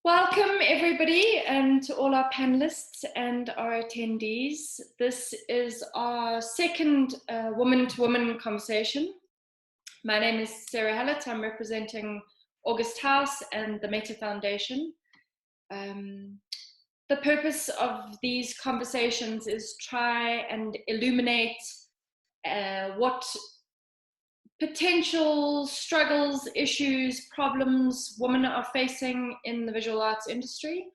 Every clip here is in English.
Welcome everybody and to all our panelists and our attendees. This is our second woman-to-woman conversation. My name is Sarah Hallett. I'm representing August House and the Meta Foundation. The purpose of these conversations is try and illuminate what potential struggles, issues, problems women are facing in the visual arts industry,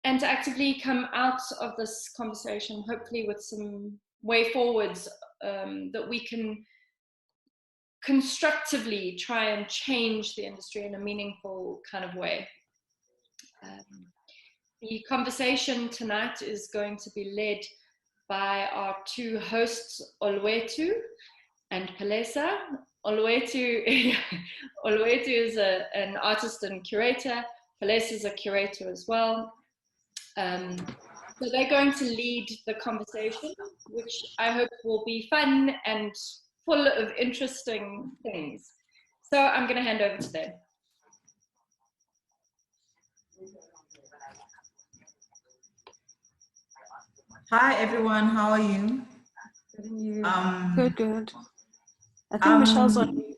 and to actively come out of this conversation, hopefully with some way forwards that we can constructively try and change the industry in a meaningful kind of way. The conversation tonight is going to be led by our two hosts, Olwethu and Palesa. Olwethu is an artist and curator. Palesa is a curator as well. So they're going to lead the conversation, which I hope will be fun and full of interesting things. So I'm going to hand over to them. Hi everyone, how are you? Good. I think Michelle's on mute.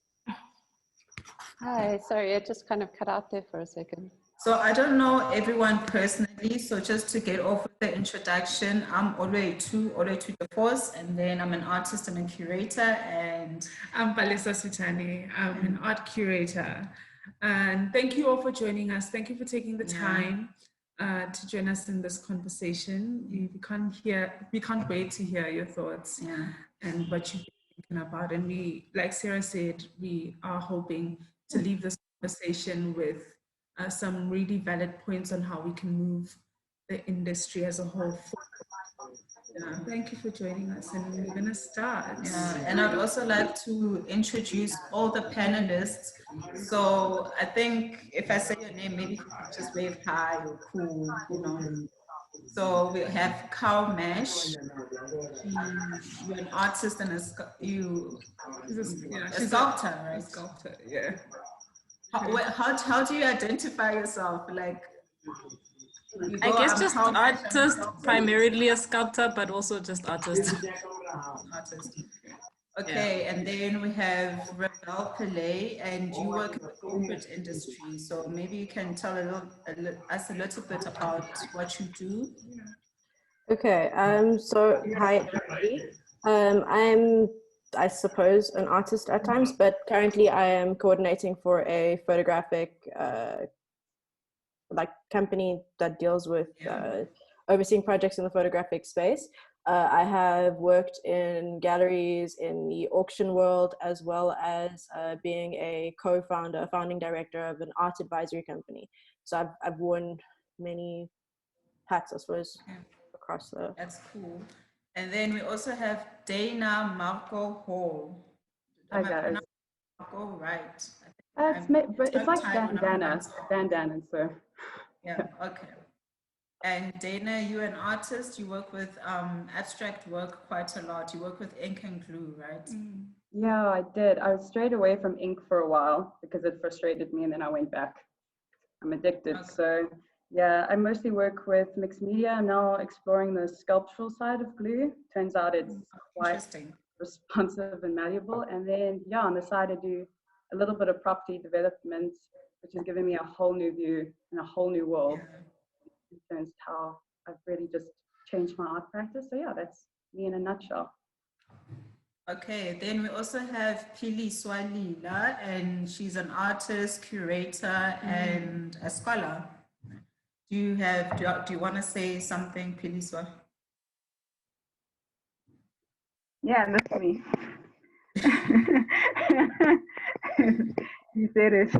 Hi, sorry, it just kind of cut out there for a second. So I don't know everyone personally, so just to get off with the introduction, I'm Olwethu de Vos, and then I'm an artist and a curator, and I'm Palesa Suthane. I'm an art curator. And thank you all for joining us. Thank you for taking the time to join us in this conversation. We can't wait to hear your thoughts and what you're thinking about. And we, like Sarah said, we are hoping to leave this conversation with some really valid points on how we can move the industry as a whole forward. Thank you for joining us, and we're going to start. And I'd also like to introduce all the panelists. So I think if I say your name, maybe you could just wave hi or cool, you know. So we have Carl Mesh. You're an artist and a sculptor, right? A sculptor, yeah. How do you identify yourself? Like, I guess just artist, primarily a sculptor, but also just artist. Okay, and then we have Rivel Pillay, and you work in the corporate industry. So maybe you can tell us a little bit about what you do. Okay, so hi everybody. I'm, I suppose, an artist at times, but currently I am coordinating for a photographic company that deals with overseeing projects in the photographic space. I have worked in galleries in the auction world, as well as being a founding director of an art advisory company. So I've worn many hats, I suppose, across the... That's cool. And then we also have Dana Margo Hall. Hi guys. Margo, right. It's like bandana, so. Yeah, okay. And Dana, you're an artist. You work with abstract work quite a lot. You work with ink and glue, right? Yeah, I did. I was strayed away from ink for a while because it frustrated me, and then I went back. I'm addicted. Okay. So yeah, I mostly work with mixed media. I'm now exploring the sculptural side of glue. Turns out it's quite responsive and malleable. And then on the side I do a little bit of property development, which has given me a whole new view and a whole new world. In terms of how I've really just changed my art practice. So yeah, that's me in a nutshell. Okay, then we also have Philiswa Lila, and she's an artist, curator, and a scholar. Do you want to say something, Philiswa? Yeah, that's me. You said it.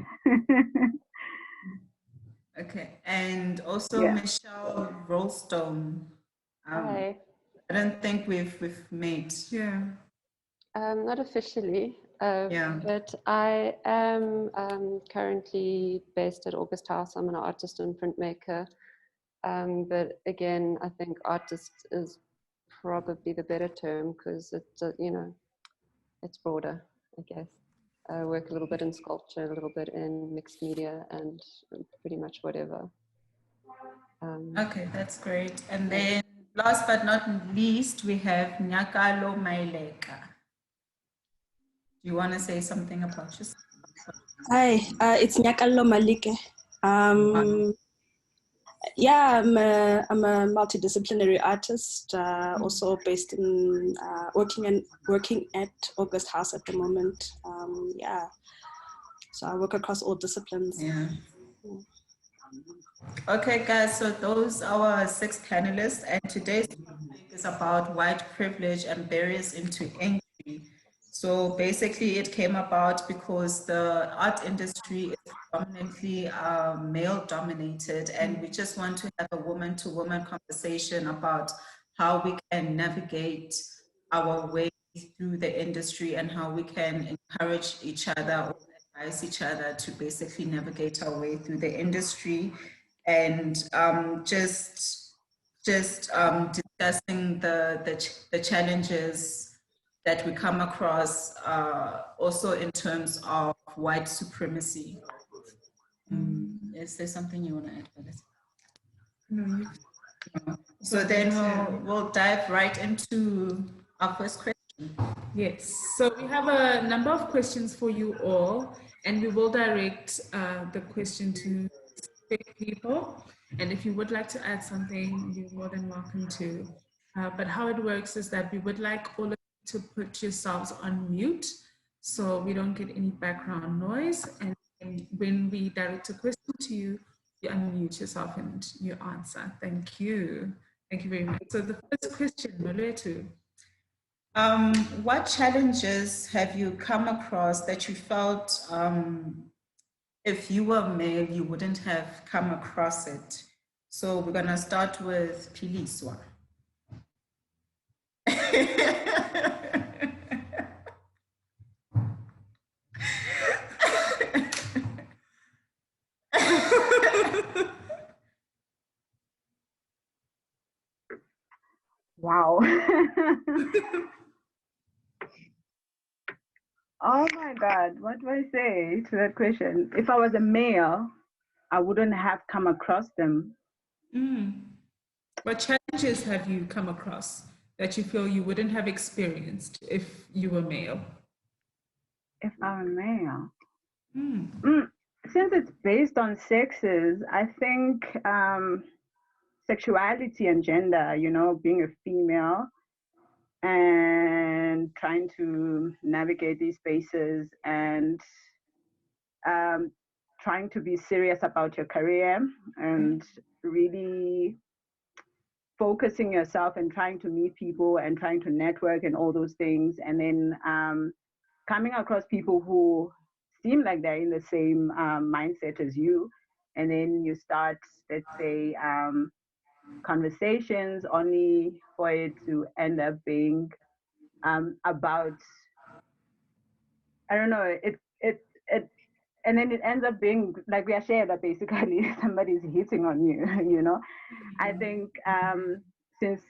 Okay, and also Michele Rolstone. Hi. I don't think we've met. Yeah. Not officially, but I am currently based at August House. I'm an artist and printmaker. But again, I think artist is probably the better term because it's, it's broader, I guess. I work a little bit in sculpture, a little bit in mixed media, and pretty much whatever. Okay, that's great. And then last but not least, we have Nyakallo Maleke. Do you want to say something about yourself? Hi, it's Nyakallo Maleke. Yeah, I'm a multidisciplinary artist, also based in working at August House at the moment. Yeah, so I work across all disciplines. Yeah. Okay, guys, so those are our 6 panelists, and today's topic is about white privilege and barriers into entry. So basically it came about because the art industry is predominantly male dominated, and we just want to have a woman-to-woman conversation about how we can navigate our way through the industry and how we can encourage each other or advise each other to basically navigate our way through the industry, and just discussing the challenges that we come across, also in terms of white supremacy. Is there something you want to add, Palesa? No. So then we'll dive right into our first question. Yes, so we have a number of questions for you all, and we will direct the question to specific people. And if you would like to add something, you're more than welcome to. But how it works is that we would like all of you to put yourselves on mute so we don't get any background noise. And when we direct a question to you, you unmute yourself and you answer. Thank you. Thank you very much. So the first question, Olwethu. What challenges have you come across that you felt if you were male, you wouldn't have come across it? So we're going to start with Philiswa. Wow. Oh my God, what do I say to that question? If I was a male, I wouldn't have come across them. What challenges have you come across that you feel you wouldn't have experienced if you were male? If I'm a male? Since it's based on sexes, I think sexuality and gender, you know, being a female and trying to navigate these spaces and trying to be serious about your career and really focusing yourself and trying to meet people and trying to network and all those things, and then coming across people who seem like they're in the same mindset as you, and then you start, let's say, conversations only for it to end up being about, I don't know, and then it ends up being like we are shared that basically somebody's hitting on you, you know. I think since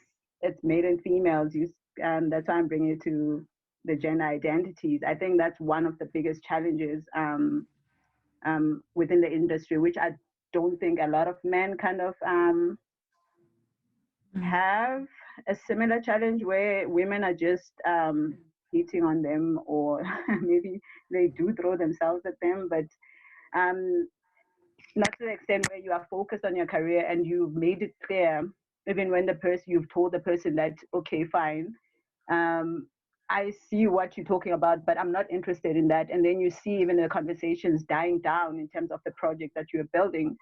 it's male and females, that's why I'm bringing it to the gender identities. I think that's one of the biggest challenges within the industry, which I don't think a lot of men kind of have a similar challenge, where women are just hitting on them, or maybe they do throw themselves at them, but not to the extent where you are focused on your career and you've made it clear, even when you've told the person that, okay, fine, I see what you're talking about, but I'm not interested in that. And then you see even the conversations dying down in terms of the project that you're building,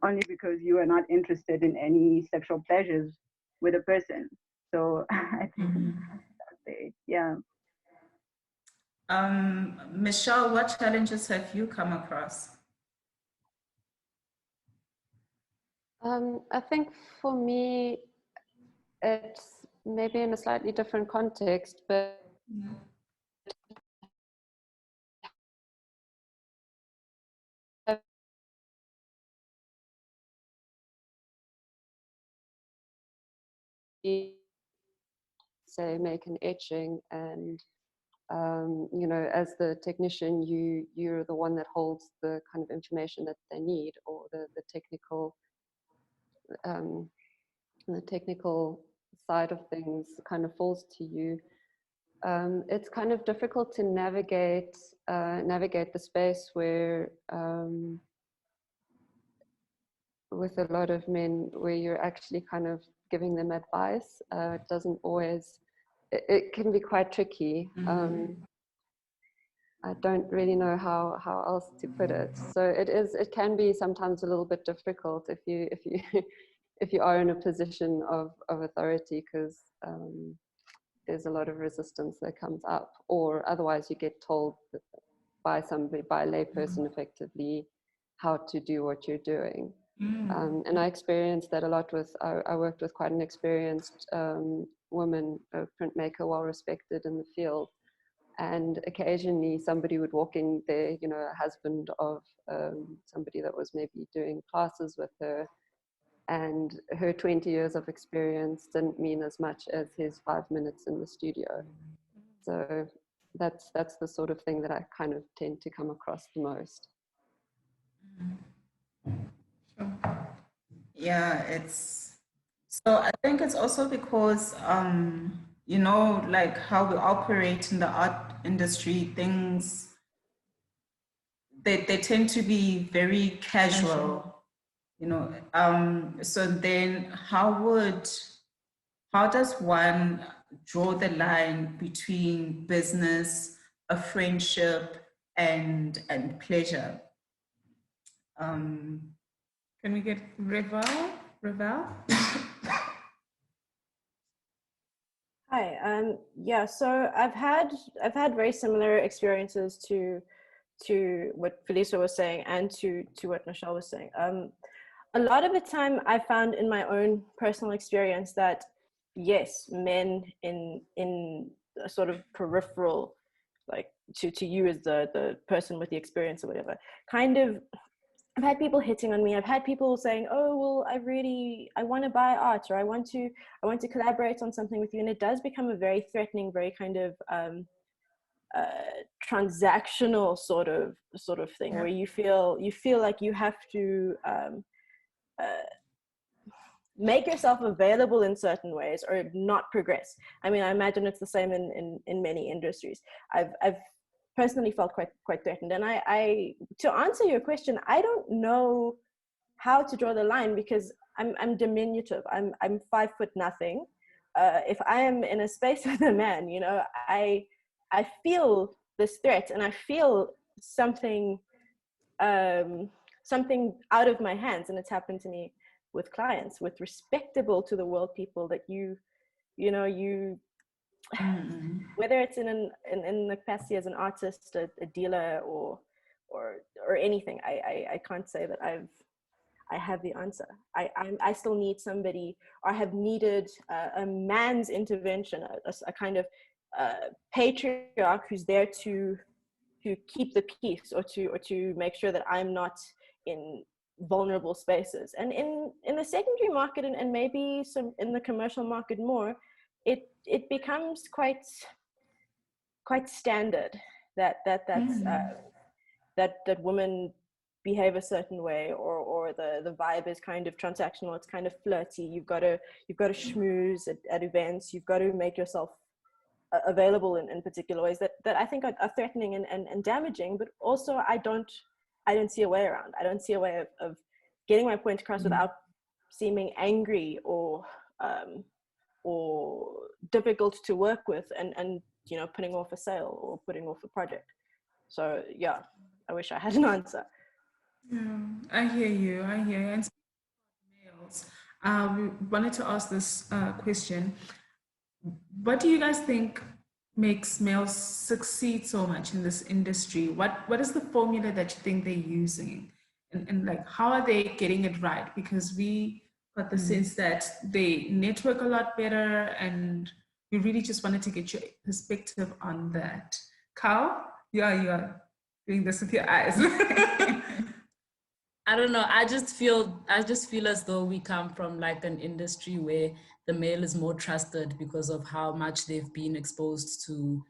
only because you are not interested in any sexual pleasures with a person. So I think, yeah. Michele, what challenges have you come across? I think for me, it's maybe in a slightly different context, but say make an etching, and you know, as the technician, you're the one that holds the kind of information that they need, or the technical the technical side of things kind of falls to you, it's kind of difficult to navigate the space where with a lot of men, where you're actually kind of giving them advice. It doesn't always, it can be quite tricky. I don't really know how else to put it. So it can be sometimes a little bit difficult if you if you are in a position of authority, because there's a lot of resistance that comes up, or otherwise you get told by somebody, by a layperson effectively, how to do what you're doing. And I experienced that a lot with, I worked with quite an experienced woman, a printmaker, well respected in the field. And occasionally somebody would walk in there, you know, a husband of somebody that was maybe doing classes with her, and her 20 years of experience didn't mean as much as his 5 minutes in the studio. So that's the sort of thing that I kind of tend to come across the most. Yeah, so I think it's also because, you know, like how we operate in the art industry, things, they tend to be very casual, you know. So then how does one draw the line between business, a friendship, and pleasure? Can we get Rivel? Hi. Yeah. So I've had very similar experiences to what Philiswa was saying and to what Michele was saying. A lot of the time, I found in my own personal experience that yes, men in a sort of peripheral, like to you as the person with the experience or whatever, kind of. I've had people hitting on me. I've had people saying, "Oh, well, I want to buy art, or I want to collaborate on something with you," and it does become a very threatening, very kind of transactional sort of thing, where you feel like you have to make yourself available in certain ways or not progress. I mean, I imagine it's the same in many industries. I've personally felt quite threatened, and I to answer your question, I don't know how to draw the line, because I'm diminutive. I'm 5 foot nothing. If I am in a space with a man, you know, I feel this threat, and I feel something out of my hands, and it's happened to me with clients, with respectable to the world people that you whether it's in the capacity as an artist, a dealer, or anything. I can't say that I have the answer. I still need somebody, or I have needed a man's intervention, a kind of patriarch who's there to keep the peace, or to make sure that I'm not in vulnerable spaces. And in the secondary market, and maybe some in the commercial market more, it becomes quite standard that women behave a certain way, or the vibe is kind of transactional. It's kind of flirty. You've got to schmooze at events. You've got to make yourself available in particular ways that I think are threatening and damaging. But also, I don't see a way around. I don't see a way of getting my point across without seeming angry or difficult to work with, and you know, putting off a sale or putting off a project. So yeah, I wish I had an answer. Yeah, I hear you. And males, we wanted to ask this question. What do you guys think makes males succeed so much in this industry? What is the formula that you think they're using? And like, how are they getting it right? Because we got the sense that they network a lot better, and we really just wanted to get your perspective on that. Carl, you are doing this with your eyes. I don't know. I just feel as though we come from like an industry where the male is more trusted because of how much they've been exposed to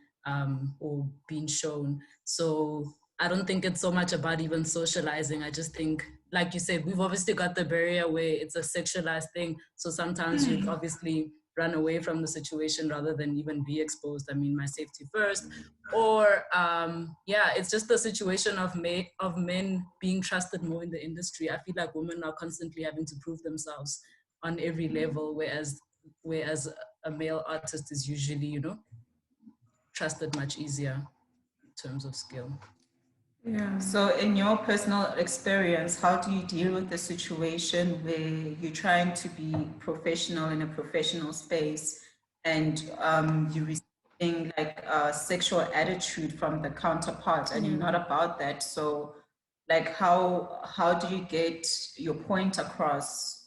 or been shown. So I don't think it's so much about even socializing. I just think, like you said, we've obviously got the barrier where it's a sexualized thing. So sometimes you'd obviously run away from the situation rather than even be exposed. I mean, my safety first. Or yeah, it's just the situation of men being trusted more in the industry. I feel like women are constantly having to prove themselves on every level, whereas a male artist is usually, you know, trusted much easier in terms of skill. Yeah. So in your personal experience, how do you deal with the situation where you're trying to be professional in a professional space and you're receiving like a sexual attitude from the counterpart and you're not about that? So like how do you get your point across?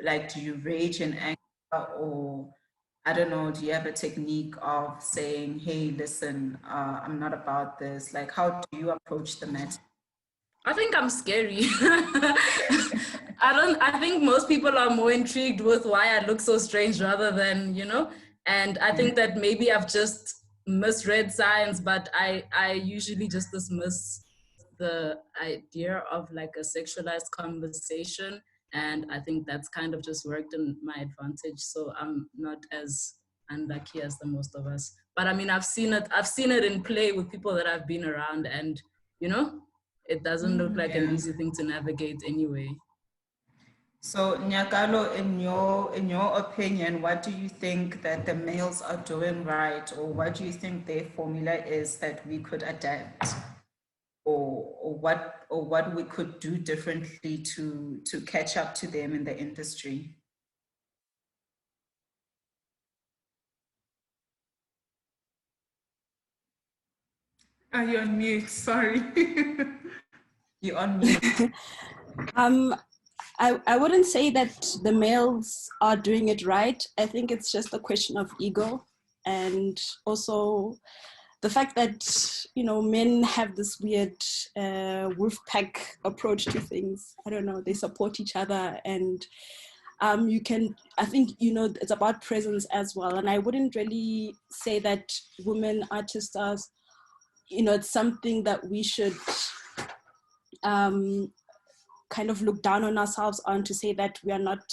Like, do you rage in anger, or I don't know, do you have a technique of saying, hey, listen, I'm not about this? Like, how do you approach the matter? I think I'm scary. I think most people are more intrigued with why I look so strange rather than, you know, and I think that maybe I've just misread science, but I usually just dismiss the idea of like a sexualized conversation. And I think that's kind of just worked in my advantage. So I'm not as unlucky as the most of us. But I mean, I've seen it in play with people that I've been around, and, you know, it doesn't look like an easy thing to navigate anyway. So Nyakallo, in your opinion, what do you think that the males are doing right, or what do you think their formula is that we could adapt, or what we could do differently to catch up to them in the industry? You're on mute, sorry. You're on mute. I wouldn't say that the males are doing it right. I think it's just a question of ego, and also the fact that, you know, men have this weird wolf pack approach to things. I don't know, they support each other, and I think, you know, it's about presence as well. And I wouldn't really say that women artists are, you know, it's something that we should kind of look down on ourselves on, to say that we are not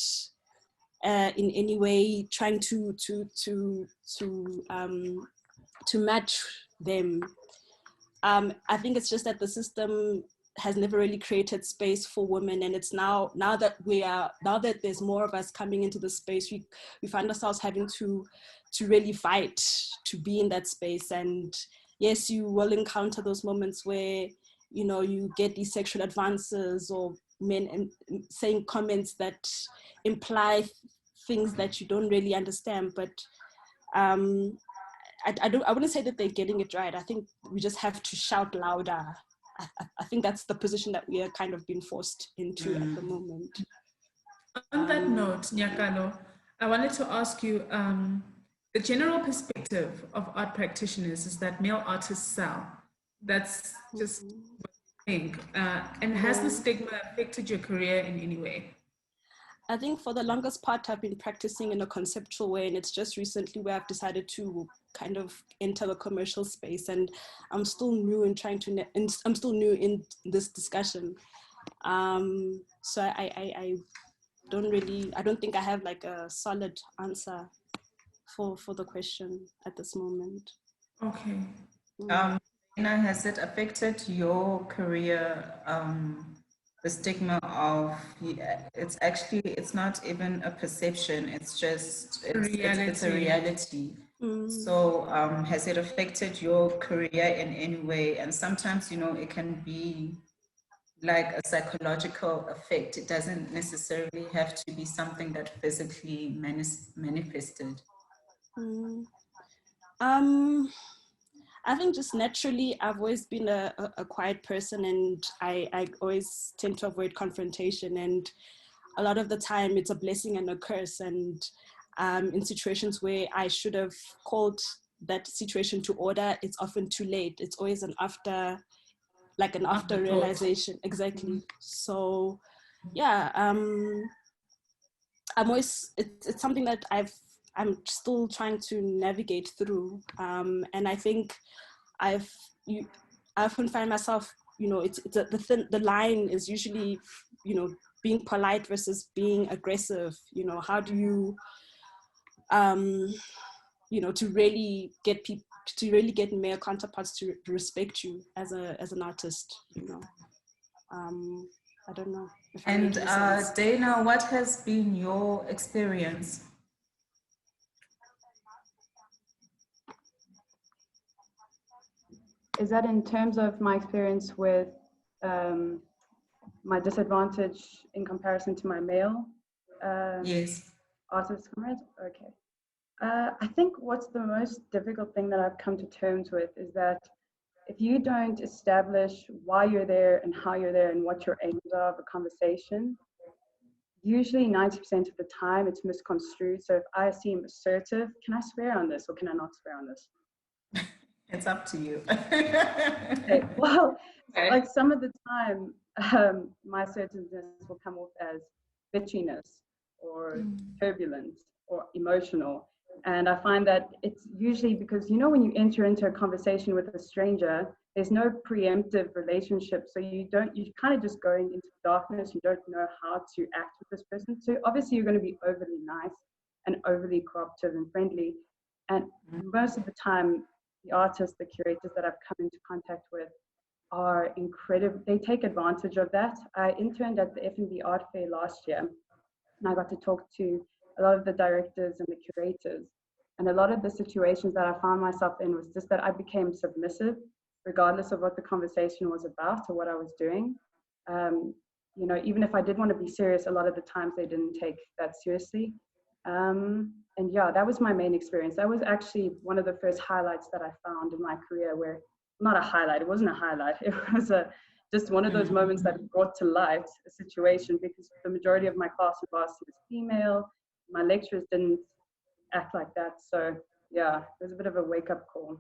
in any way trying to match them. I think it's just that the system has never really created space for women, and it's now that there's more of us coming into the space, we find ourselves having to really fight to be in that space. And yes, you will encounter those moments where, you know, you get these sexual advances, or men saying comments that imply things that you don't really understand. But I wouldn't say that they're getting it right. I think we just have to shout louder. I think that's the position that we are kind of being forced into at the moment. On that note, Nyakallo, I wanted to ask you, the general perspective of art practitioners is that male artists sell. That's just what I think. And has the stigma affected your career in any way? I think for the longest part, I've been practicing in a conceptual way, and it's just recently where I've decided to kind of enter the commercial space, and I'm still new in I'm still new in this discussion. So I don't think I have like a solid answer for the question at this moment. Okay. Has it affected your career? The stigma of, it's not even a perception, it's just it's a reality. So has it affected your career in any way? And sometimes, you know, it can be like a psychological effect. It doesn't necessarily have to be something that physically manifested. I think just naturally, I've always been a quiet person, and I always tend to avoid confrontation. And a lot of the time, it's a blessing and a curse. And in situations where I should have called that situation to order, it's often too late. It's always an after realization. Exactly. So yeah, it's something that I'm still trying to navigate through. And I think I often find myself you know, the line is usually, you know, being polite versus being aggressive. You know, how do you, you know, to really get people, to really get male counterparts to respect you as an artist, you know. I don't know if I'm making sense. Dana, what has been your experience? Is that in terms of my experience with my disadvantage in comparison to my male yes, artist comrades? Okay. I think what's the most difficult thing that I've come to terms with is that if you don't establish why you're there and how you're there and what your aims are of a conversation, usually 90% of the time it's misconstrued. So if I seem assertive, can I swear on this or can I not swear on this? it's up to you. Okay, well, like some of the time, my assertiveness will come off as bitchiness or turbulence or emotional. And I find that it's usually because, you know, when you enter into a conversation with a stranger, there's no preemptive relationship. So you kind of just going into darkness. You don't know how to act with this person. So obviously you're going to be overly nice and overly cooperative and friendly. And most of the time, the artists, the curators that I've come into contact with are incredible. They take advantage of that. I interned at the F&B Art Fair last year, and I got to talk to a lot of the directors and the curators. And a lot of the situations that I found myself in was just that I became submissive, regardless of what the conversation was about or what I was doing. You know, even if I did want to be serious, a lot of the times they didn't take that seriously. And yeah, that was my main experience. That was actually one of the first highlights that I found in my career where, not a highlight, it wasn't a highlight. It was just one of those moments that brought to light a situation because the majority of my class in varsity was female. My lecturers didn't act like that. So yeah, it was a bit of a wake-up call.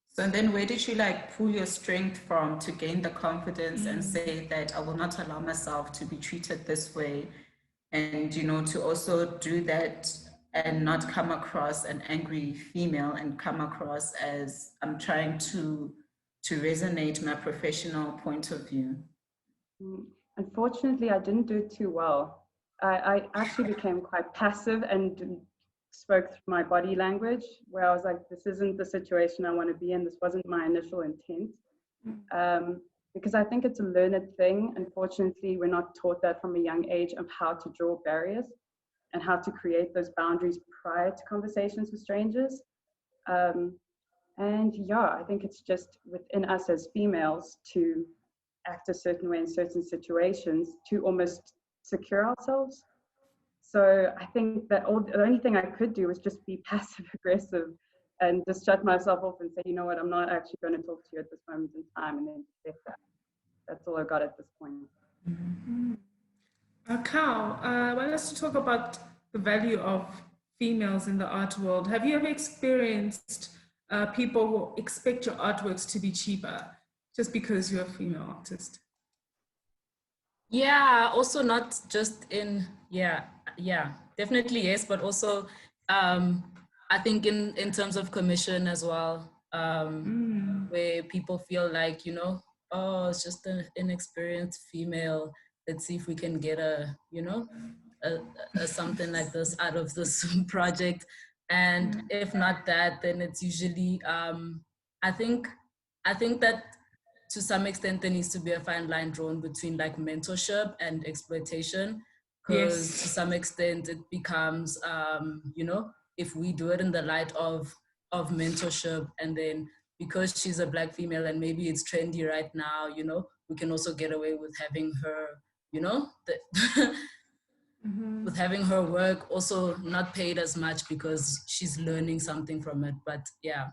So then where did you like pull your strength from to gain the confidence and say that I will not allow myself to be treated this way? And, you know, to also do that and not come across an angry female and come across as I'm trying to resonate my professional point of view. Unfortunately, I didn't do it too well. I actually became quite passive and spoke through my body language where I was like, this isn't the situation I want to be in. This wasn't my initial intent. Because I think it's a learned thing. Unfortunately, we're not taught that from a young age of how to draw barriers and how to create those boundaries prior to conversations with strangers. And yeah, I think it's just within us as females to act a certain way in certain situations to almost secure ourselves. So I think that the only thing I could do was just be passive aggressive and just shut myself off and say, you know what, I'm not actually going to talk to you at this moment in time, and then accept that. That's all I got at this point. Cal, I want us to talk about the value of females in the art world. Have you ever experienced people who expect your artworks to be cheaper just because you're a female artist? Yeah, also not just in, definitely yes, but also I think in terms of commission as well, where people feel like, you know, oh, it's just an inexperienced female. Let's see if we can get a something like this out of this project. And if not that, then it's usually, I think that to some extent there needs to be a fine line drawn between like mentorship and exploitation, because to some extent it becomes, you know, if we do it in the light of mentorship, and then because she's a Black female and maybe it's trendy right now, you know, we can also get away with having her, you know, with having her work also not paid as much because she's learning something from it. But yeah,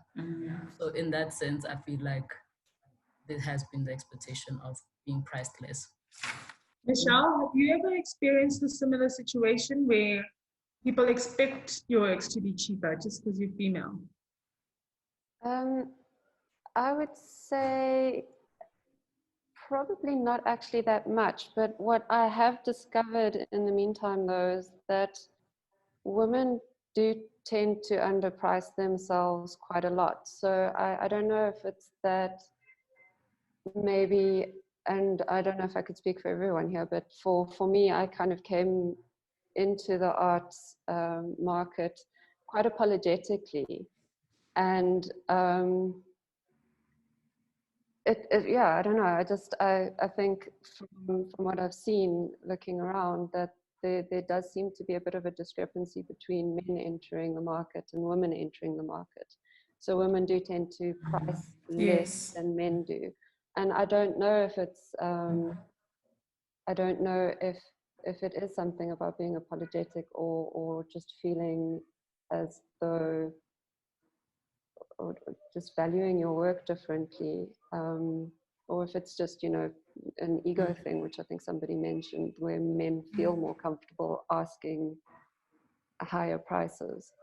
so in that sense, I feel like there has been the expectation of being priced less. Michelle, have you ever experienced a similar situation where people expect your works to be cheaper just because you're female? I would say probably not actually that much, but what I have discovered in the meantime though is that women do tend to underprice themselves quite a lot. So I don't know if it's that maybe, and I don't know if I could speak for everyone here, but for me, I kind of came into the arts market quite apologetically. And yeah, I don't know. I think from what I've seen looking around, that there does seem to be a bit of a discrepancy between men entering the market and women entering the market. So women do tend to price less than men do. And I don't know if it's, I don't know if it is something about being apologetic or just feeling as though, or just valuing your work differently, or if it's just, you know, an ego thing, which I think somebody mentioned, where men feel more comfortable asking higher prices.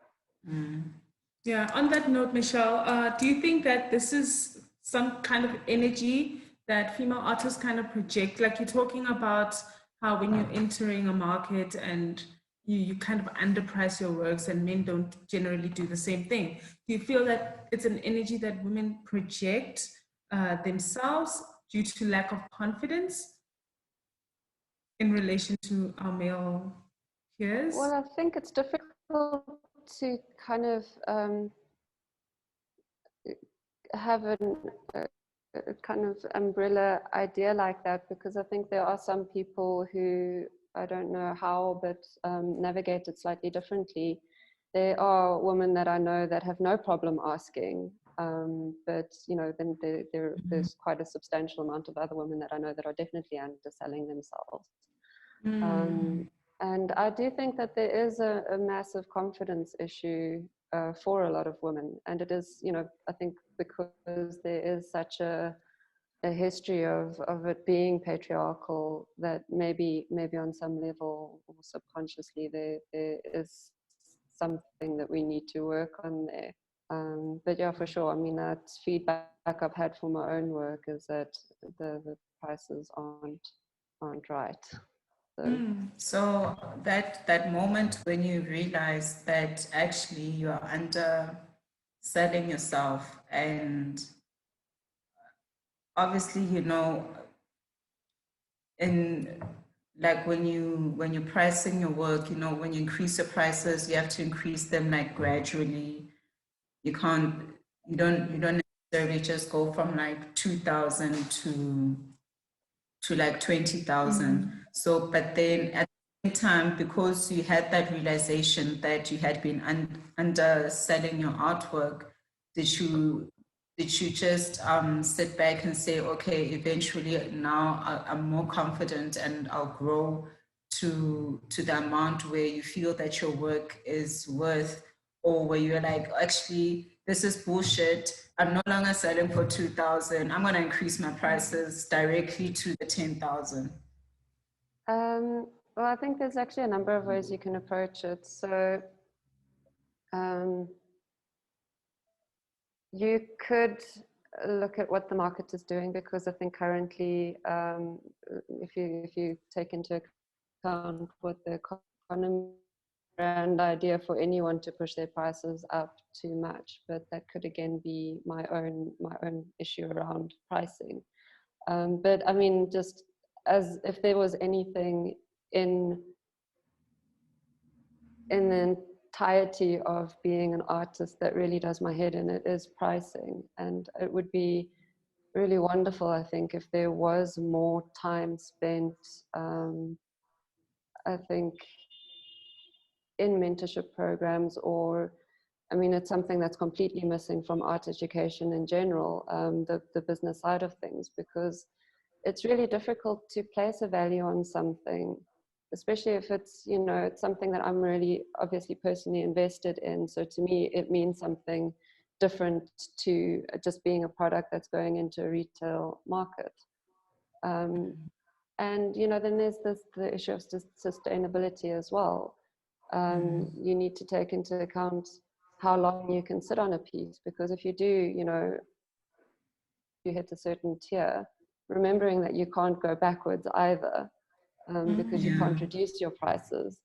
Yeah, on that note, Michele, do you think that this is some kind of energy that female artists kind of project? Like, you're talking about how when you're entering a market and you kind of underprice your works, and men don't generally do the same thing. Do you feel that it's an energy that women project themselves due to lack of confidence in relation to our male peers? Well, I think it's difficult to kind of have a kind of umbrella idea like that, because I think there are some people who, I don't know how, but navigate it slightly differently. There are women that I know that have no problem asking, but you know, then there's quite a substantial amount of other women that I know that are definitely underselling themselves. And I do think that there is a massive confidence issue for a lot of women, and it is, you know, I think because there is such a history of it being patriarchal, that maybe on some level or subconsciously there is something that we need to work on there. But yeah, for sure. I mean, that feedback I've had for my own work is that the prices aren't right. So that moment when you realize that actually you are underselling yourself, and obviously, you know, in like when you're pricing your work, you know, when you increase your prices, you have to increase them like gradually. You don't necessarily just go from like 2,000 to like 20,000. So, but then at the same time, because you had that realization that you had been underselling your artwork, did you just sit back and say, okay, eventually now I'm more confident and I'll grow to the amount where you feel that your work is worth, or where you're like, actually, this is bullshit, I'm no longer selling for 2,000, I'm going to increase my prices directly to the 10,000? Well, I think there's actually a number of ways you can approach it. So you could look at what the market is doing, because I think currently, if you take into account what the economy and idea for anyone to push their prices up too much, but that could again be my own issue around pricing. But I mean, just as if there was anything in the entirety of being an artist that really does my head in, it is pricing. And it would be really wonderful, I think, if there was more time spent, I think, in mentorship programs, or I mean, it's something that's completely missing from art education in general, the business side of things, because it's really difficult to place a value on something, especially if it's, you know, it's something that I'm really obviously personally invested in. So to me, it means something different to just being a product that's going into a retail market. And, you know, then there's the issue of sustainability as well. You need to take into account how long you can sit on a piece, because if you do, you know, you hit a certain tier, remembering that you can't go backwards either, because you can't reduce your prices.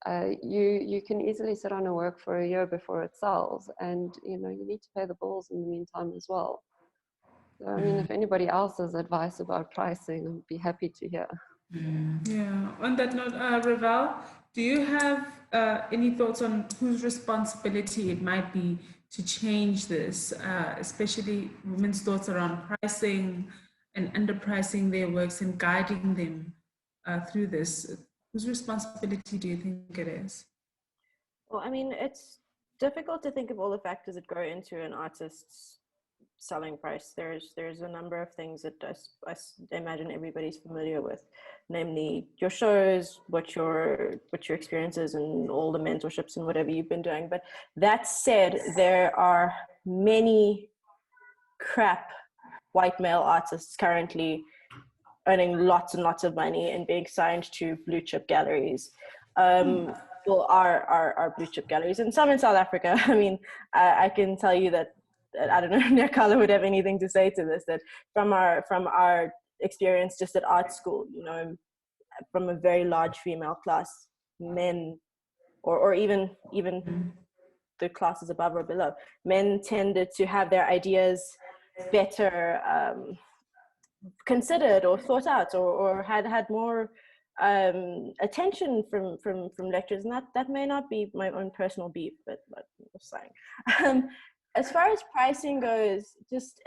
You can easily sit on a work for a year before it sells, and you know, you need to pay the bills in the meantime as well. So, I mean, if anybody else has advice about pricing, I'd be happy to hear. Yeah. On that note, Rivel, do you have any thoughts on whose responsibility it might be to change this, especially women's thoughts around pricing and underpricing their works and guiding them through this? Whose responsibility do you think it is? Well, I mean, it's difficult to think of all the factors that go into an artist's selling price. There's a number of things that I imagine everybody's familiar with, namely your shows, what your experiences, and all the mentorships and whatever you've been doing. But that said, there are many crap white male artists currently earning lots and lots of money and being signed to blue chip galleries. Well, our blue chip galleries, and some in South Africa. I mean, I can tell you that I don't know if Nyakallo would have anything to say to this, that from our experience just at art school, you know, from a very large female class, men, or even the classes above or below, men tended to have their ideas better considered or thought out, or had more attention from lecturers, and that may not be my own personal beef, but I'm just saying. As far as pricing goes, just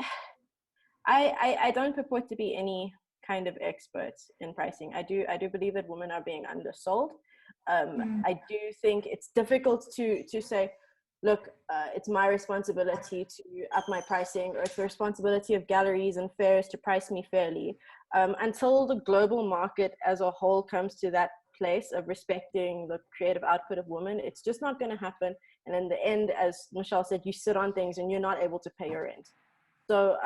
I don't purport to be any kind of expert in pricing. I do believe that women are being undersold. I do think it's difficult to say, look, it's my responsibility to up my pricing, or it's the responsibility of galleries and fairs to price me fairly. Until the global market as a whole comes to that place of respecting the creative output of women, it's just not going to happen. And in the end, as Michele said, you sit on things and you're not able to pay your rent. So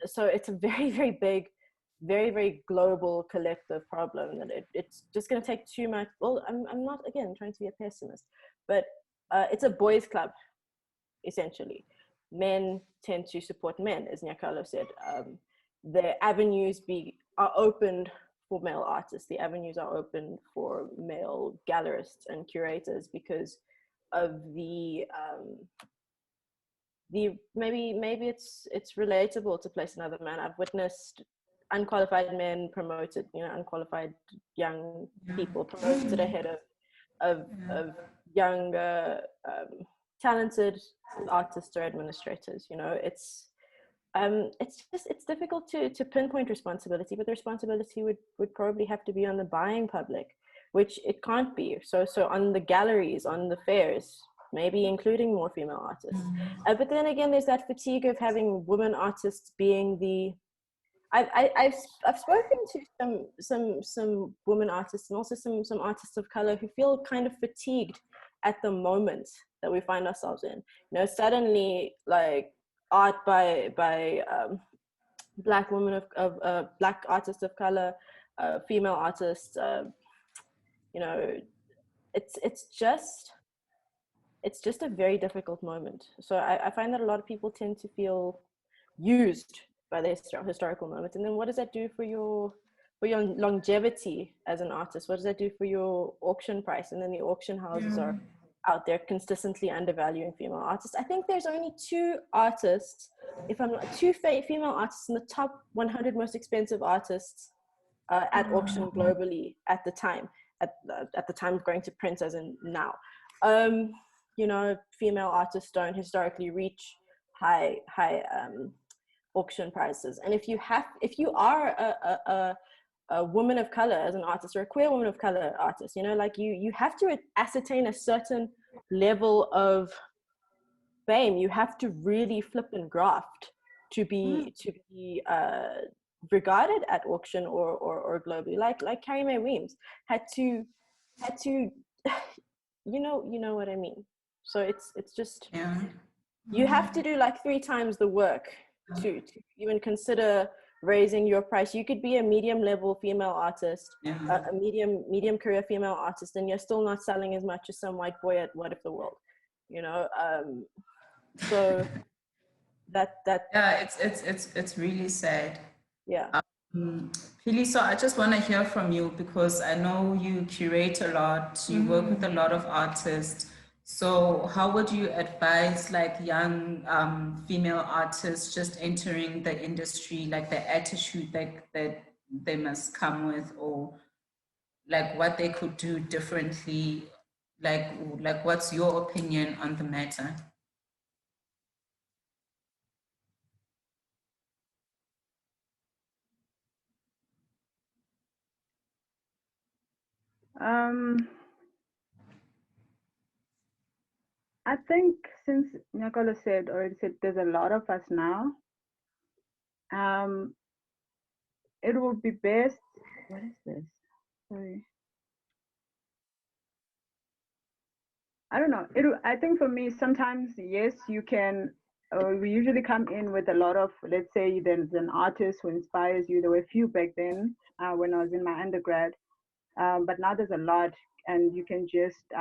so it's a very, very big, very, very global collective problem that it's just going to take too much. Well, I'm not, again, trying to be a pessimist, but it's a boys' club, essentially. Men tend to support men, as Nyakallo said. The avenues are opened for male artists. The avenues are open for male gallerists and curators because of the maybe it's relatable to place another man. I've witnessed unqualified men promoted, you know, unqualified young people promoted ahead of younger talented artists or administrators. You know, it's difficult to pinpoint responsibility, but the responsibility would probably have to be on the buying public, which it can't be. So on the galleries, on the fairs, maybe including more female artists. But then again, there's that fatigue of having women artists being the. I've spoken to some women artists and also some artists of color who feel kind of fatigued at the moment that we find ourselves in. You know, suddenly, like, art by black women of black artists of color, female artists, you know, it's just a very difficult moment. So I find that a lot of people tend to feel used by the historical moment. And then what does that do for your longevity as an artist? What does that do for your auction price? And then the auction houses are out there consistently undervaluing female artists. I think there's only two artists, two female artists in the top 100 most expensive artists at auction globally at the time of going to print, as in now. You know, female artists don't historically reach high auction prices. And if you are a woman of color as an artist, or a queer woman of color artist, you know, like you have to ascertain a certain level of fame. You have to really flip and graft to be regarded at auction or globally. Like Carrie Mae Weems had to you know what I mean. So it's just you have to do like 3 times the work to even consider raising your price. You could be a medium level female artist, a medium career female artist, and you're still not selling as much as some white boy at What If the World, you know. So that it's really sad. Yeah. Philiswa, I just want to hear from you, because I know you curate a lot, you work with a lot of artists. So how would you advise like young female artists just entering the industry, like the attitude that they must come with, or like what they could do differently? Like what's your opinion on the matter? I think since Nyakallo already said there's a lot of us now, it would be best. What is this? Sorry. I don't know. I think for me, sometimes, yes, you can, we usually come in with a lot of, let's say there's an artist who inspires you. There were a few back then when I was in my undergrad, but now there's a lot, and you can just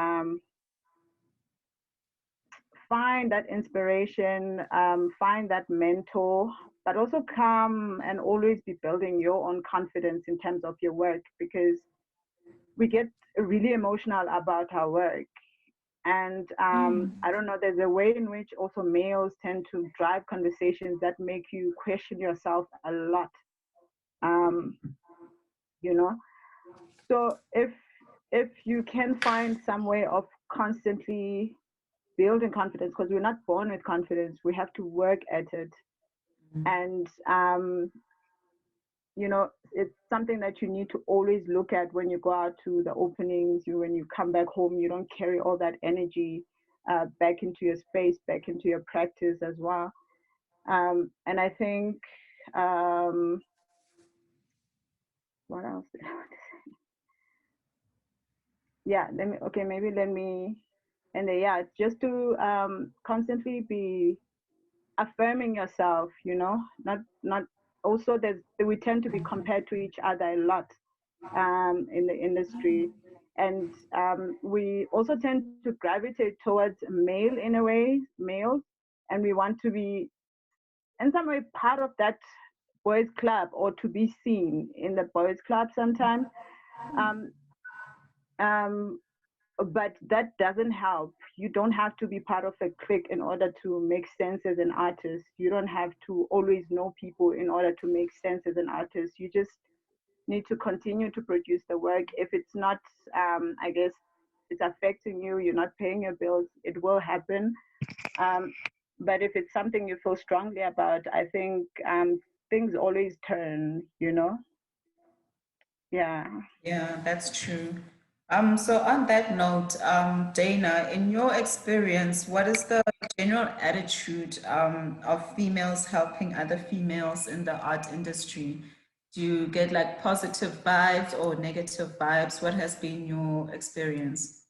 find that inspiration, find that mentor, but also come and always be building your own confidence in terms of your work, because we get really emotional about our work. And I don't know, there's a way in which also males tend to drive conversations that make you question yourself a lot, you know. So if you can find some way of constantly building confidence, because we're not born with confidence, we have to work at it. And you know, it's something that you need to always look at when you go out to the openings. When you come back home, you don't carry all that energy back into your space, back into your practice as well. And I think what else did I want to say? Yeah, yeah, just to constantly be affirming yourself, you know, not also we tend to be compared to each other a lot in the industry, and we also tend to gravitate towards males, and we want to be in some way part of that boys club, or to be seen in the boys club sometimes. But that doesn't help. You don't have to be part of a clique in order to make sense as an artist. You don't have to always know people in order to make sense as an artist. You just need to continue to produce the work. If it's not, I guess, it's affecting you, you're not paying your bills, it will happen. But if it's something you feel strongly about, I think things always turn, you know? Yeah. Yeah, that's true. So on that note, Dana, in your experience, what is the general attitude of females helping other females in the art industry? Do you get like positive vibes or negative vibes? What has been your experience?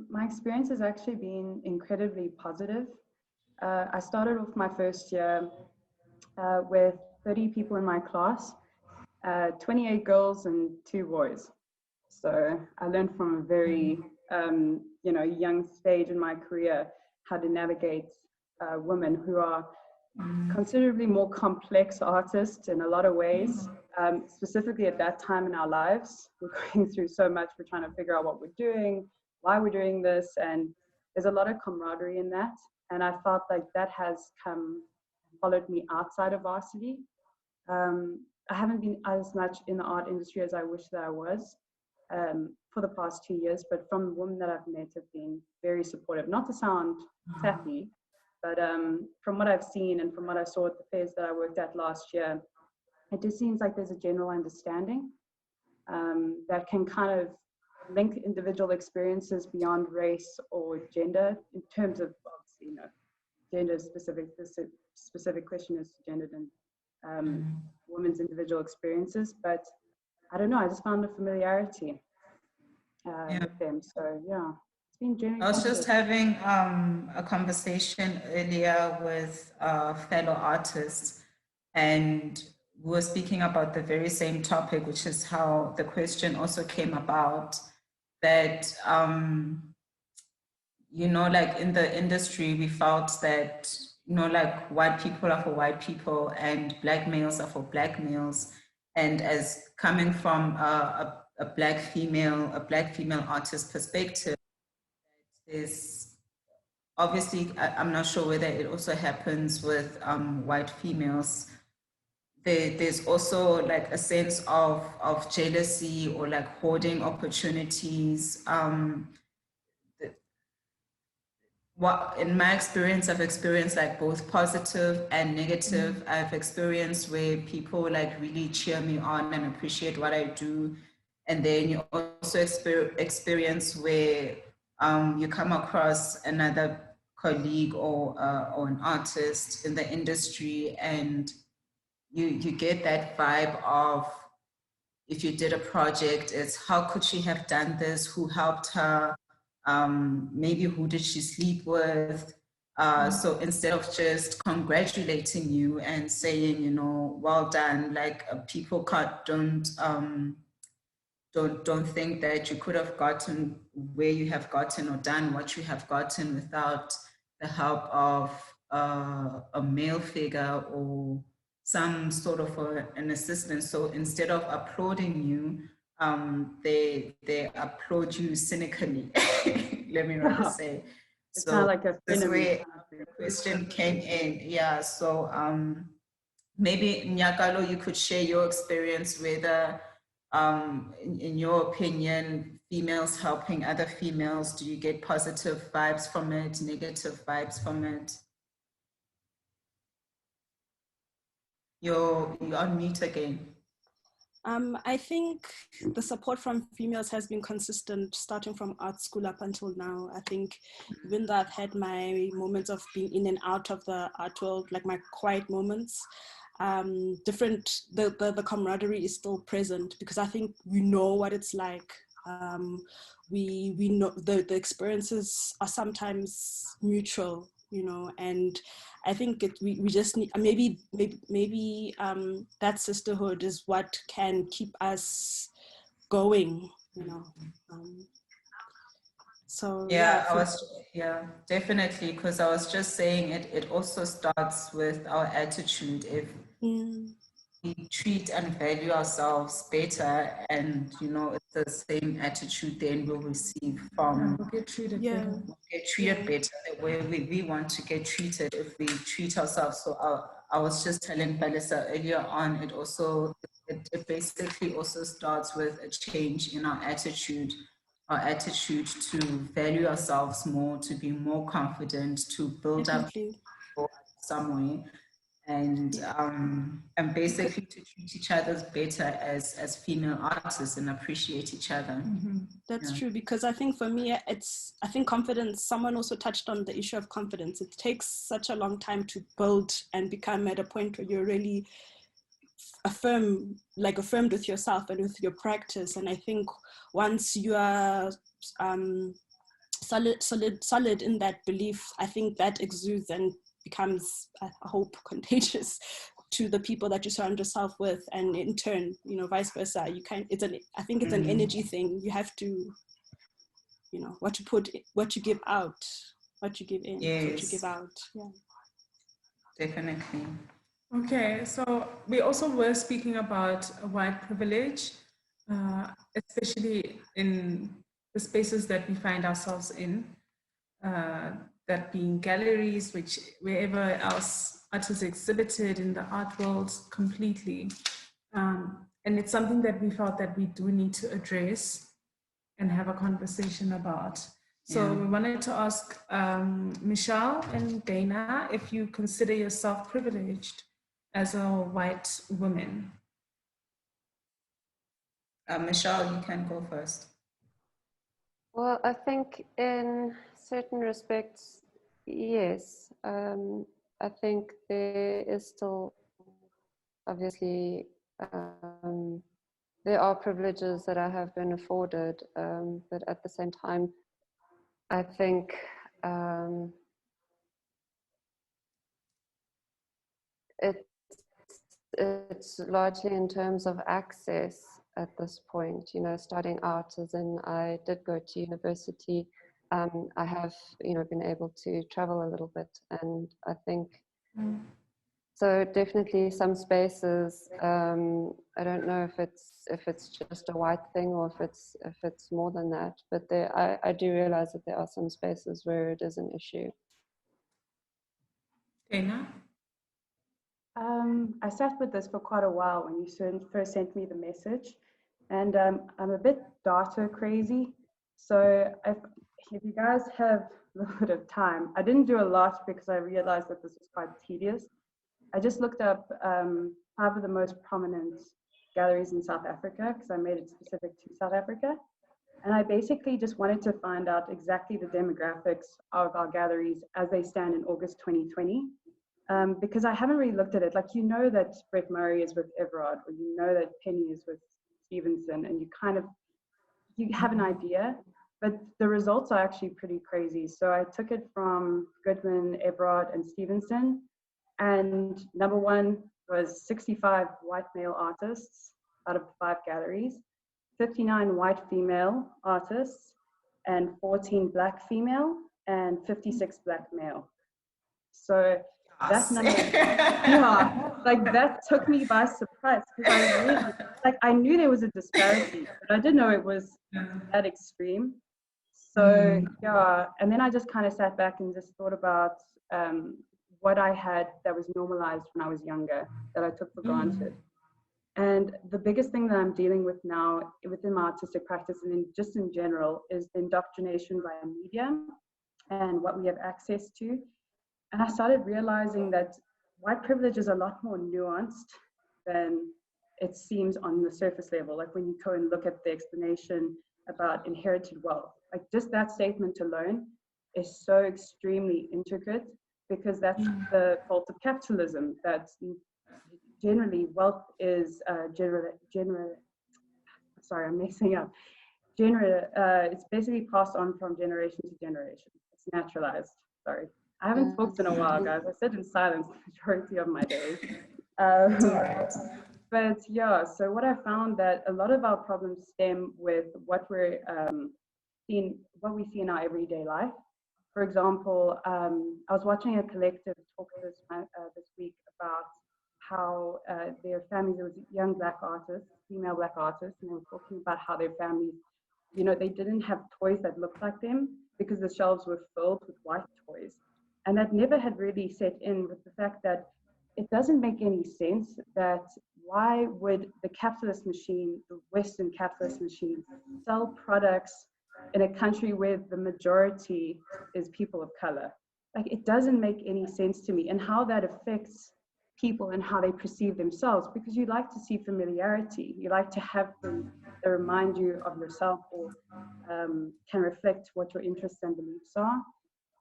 My experience has actually been incredibly positive. I started off my first year with 30 people in my class, 28 girls and 2 boys. So I learned from a very young stage in my career how to navigate women who are considerably more complex artists in a lot of ways. Specifically at that time in our lives, we're going through so much. We're trying to figure out what we're doing, why we're doing this, and there's a lot of camaraderie in that. And I felt like that has followed me outside of varsity. I haven't been as much in the art industry as I wish that I was for the past 2 years, but from the women that I've met have been very supportive. Not to sound sappy, but from what I've seen and from what I saw at the fairs that I worked at last year, it just seems like there's a general understanding that can kind of link individual experiences beyond race or gender in terms of, obviously, gender specific. This specific question is gendered and women's individual experiences, but I don't know, I just found a familiarity with them. So yeah, it's been generally I was positive. just having a conversation earlier with fellow artists, and we were speaking about the very same topic, which is how the question also came about, that like in the industry, we felt that like white people are for white people and black males are for black males. And as coming from a black female artist perspective, obviously, I'm not sure whether it also happens with white females. There's also like a sense of jealousy or like hoarding opportunities. What in my experience, I've experienced like both positive and negative. I've experienced where people like really cheer me on and appreciate what I do. And then you also experience where you come across another colleague or an artist in the industry, and you get that vibe of, if you did a project, it's how could she have done this? Who helped her? Maybe who did she sleep with? So instead of just congratulating you and saying, you know, well done, like people don't think that you could have gotten where you have gotten or done what you have gotten without the help of a male figure or some sort of an assistant. So instead of applauding you, they applaud you cynically. Let me rather say. It's so kind of like a this enemy. way the question came in. Yeah. So maybe Nyakallo, you could share your experience whether in your opinion, females helping other females, do you get positive vibes from it, negative vibes from it? You're on mute again. I think the support from females has been consistent starting from art school up until now. I think even though I've had my moments of being in and out of the art world, like my quiet moments, the camaraderie is still present, because I think we know what it's like. We know the experiences are sometimes mutual, you know, and I think we just need, maybe that sisterhood is what can keep us going, you know. So yeah, definitely, because I was just saying it also starts with our attitude. If we treat and value ourselves better, and you know, it's the same attitude then we'll receive from, we'll get treated better. We'll get treated better the way we want to get treated if we treat ourselves. So I was just telling Palesa earlier on, it basically also starts with a change in our attitude to value ourselves more, to be more confident, to build up some way, and basically to treat each other better as female artists and appreciate each other. That's true, because I think for me, I think confidence, someone also touched on the issue of confidence. It takes such a long time to build and become at a point where you're really affirmed with yourself and with your practice. And I think once you are solid in that belief, I think that exudes and becomes, I hope, contagious to the people that you surround yourself with, and in turn, you know, vice versa. I think it's an energy thing. You have to, you know, what you give out, what you give in, what you give out. Yeah, definitely. Okay, so we also were speaking about white privilege, especially in the spaces that we find ourselves in, that being galleries, which wherever else art is exhibited in the art world completely. And it's something that we felt that we do need to address and have a conversation about. So we wanted to ask Michele and Dana if you consider yourself privileged as a white woman. Michele, you can go first. Well, I think in certain respects, yes. I think there is still, obviously, there are privileges that I have been afforded, but at the same time, I think it's largely in terms of access at this point. You know, starting out as in, I did go to university. I have, you know, been able to travel a little bit, and I think So definitely some spaces, I don't know if it's just a white thing or if it's more than that, but I do realize that there are some spaces where it is an issue. Dana? I sat with this for quite a while when you first sent me the message, and I'm a bit data crazy. So if you guys have a little bit of time, I didn't do a lot because I realized that this was quite tedious. I just looked up 5 of the most prominent galleries in South Africa because I made it specific to South Africa. And I basically just wanted to find out exactly the demographics of our galleries as they stand in August 2020. Because I haven't really looked at it. Like, you know that Brett Murray is with Everard, or you know that Penny is with Stevenson, and you have an idea, but the results are actually pretty crazy. So I took it from Goodman, Everard, and Stevenson, and number 1 was 65 white male artists out of 5 galleries, 59 white female artists, and 14 black female, and 56 black male. So that number, yeah, like that took me by surprise, because I knew there was a disparity, but I didn't know it was that extreme. So yeah, and then I just kind of sat back and just thought about what I had that was normalized when I was younger, that I took for granted. And the biggest thing that I'm dealing with now within my artistic practice and just in general is the indoctrination via media and what we have access to. And I started realizing that white privilege is a lot more nuanced than it seems on the surface level. Like when you go and look at the explanation about inherited wealth, like just that statement alone is so extremely intricate, because that's the fault of capitalism. That generally wealth is sorry, I'm messing up. It's basically passed on from generation to generation. It's naturalized. Sorry. I haven't spoken in a while, guys. I sit in silence the majority of my days. But yeah, so what I found that a lot of our problems stem with what we see in our everyday life. For example, I was watching a collective talk this week about how their families, there was young black artists, female black artists, and they were talking about how their families, you know, they didn't have toys that looked like them because the shelves were filled with white toys. And that never had really set in with the fact that it doesn't make any sense that why would the capitalist machine, the Western capitalist machine, sell products in a country where the majority is people of color? Like, it doesn't make any sense to me, and how that affects people and how they perceive themselves, because you like to see familiarity. You like to have them that remind you of yourself, or can reflect what your interests and beliefs are.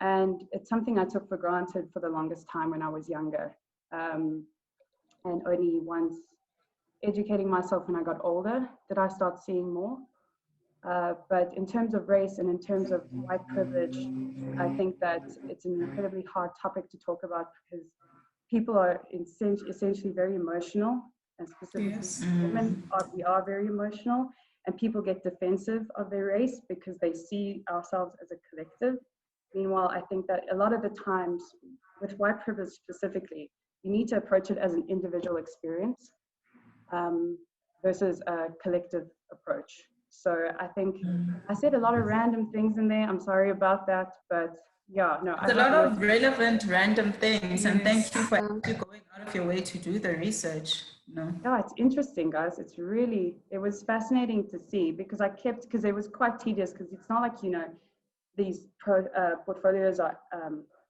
And it's something I took for granted for the longest time when I was younger. And only once educating myself when I got older did I start seeing more. But in terms of race and in terms of white privilege, I think that it's an incredibly hard topic to talk about, because people are essentially very emotional, and specifically women we are very emotional, and people get defensive of their race because they see ourselves as a collective. Meanwhile, I think that a lot of the times with white privilege specifically, you need to approach it as an individual experience versus a collective approach. So I think I said a lot of random things in there. I'm sorry about that, but yeah, no. It's a lot of relevant random things, and thank you for actually going out of your way to do the research. No. Yeah, it's interesting, guys. It was fascinating to see, because because it was quite tedious, because it's not like, you know, these portfolios are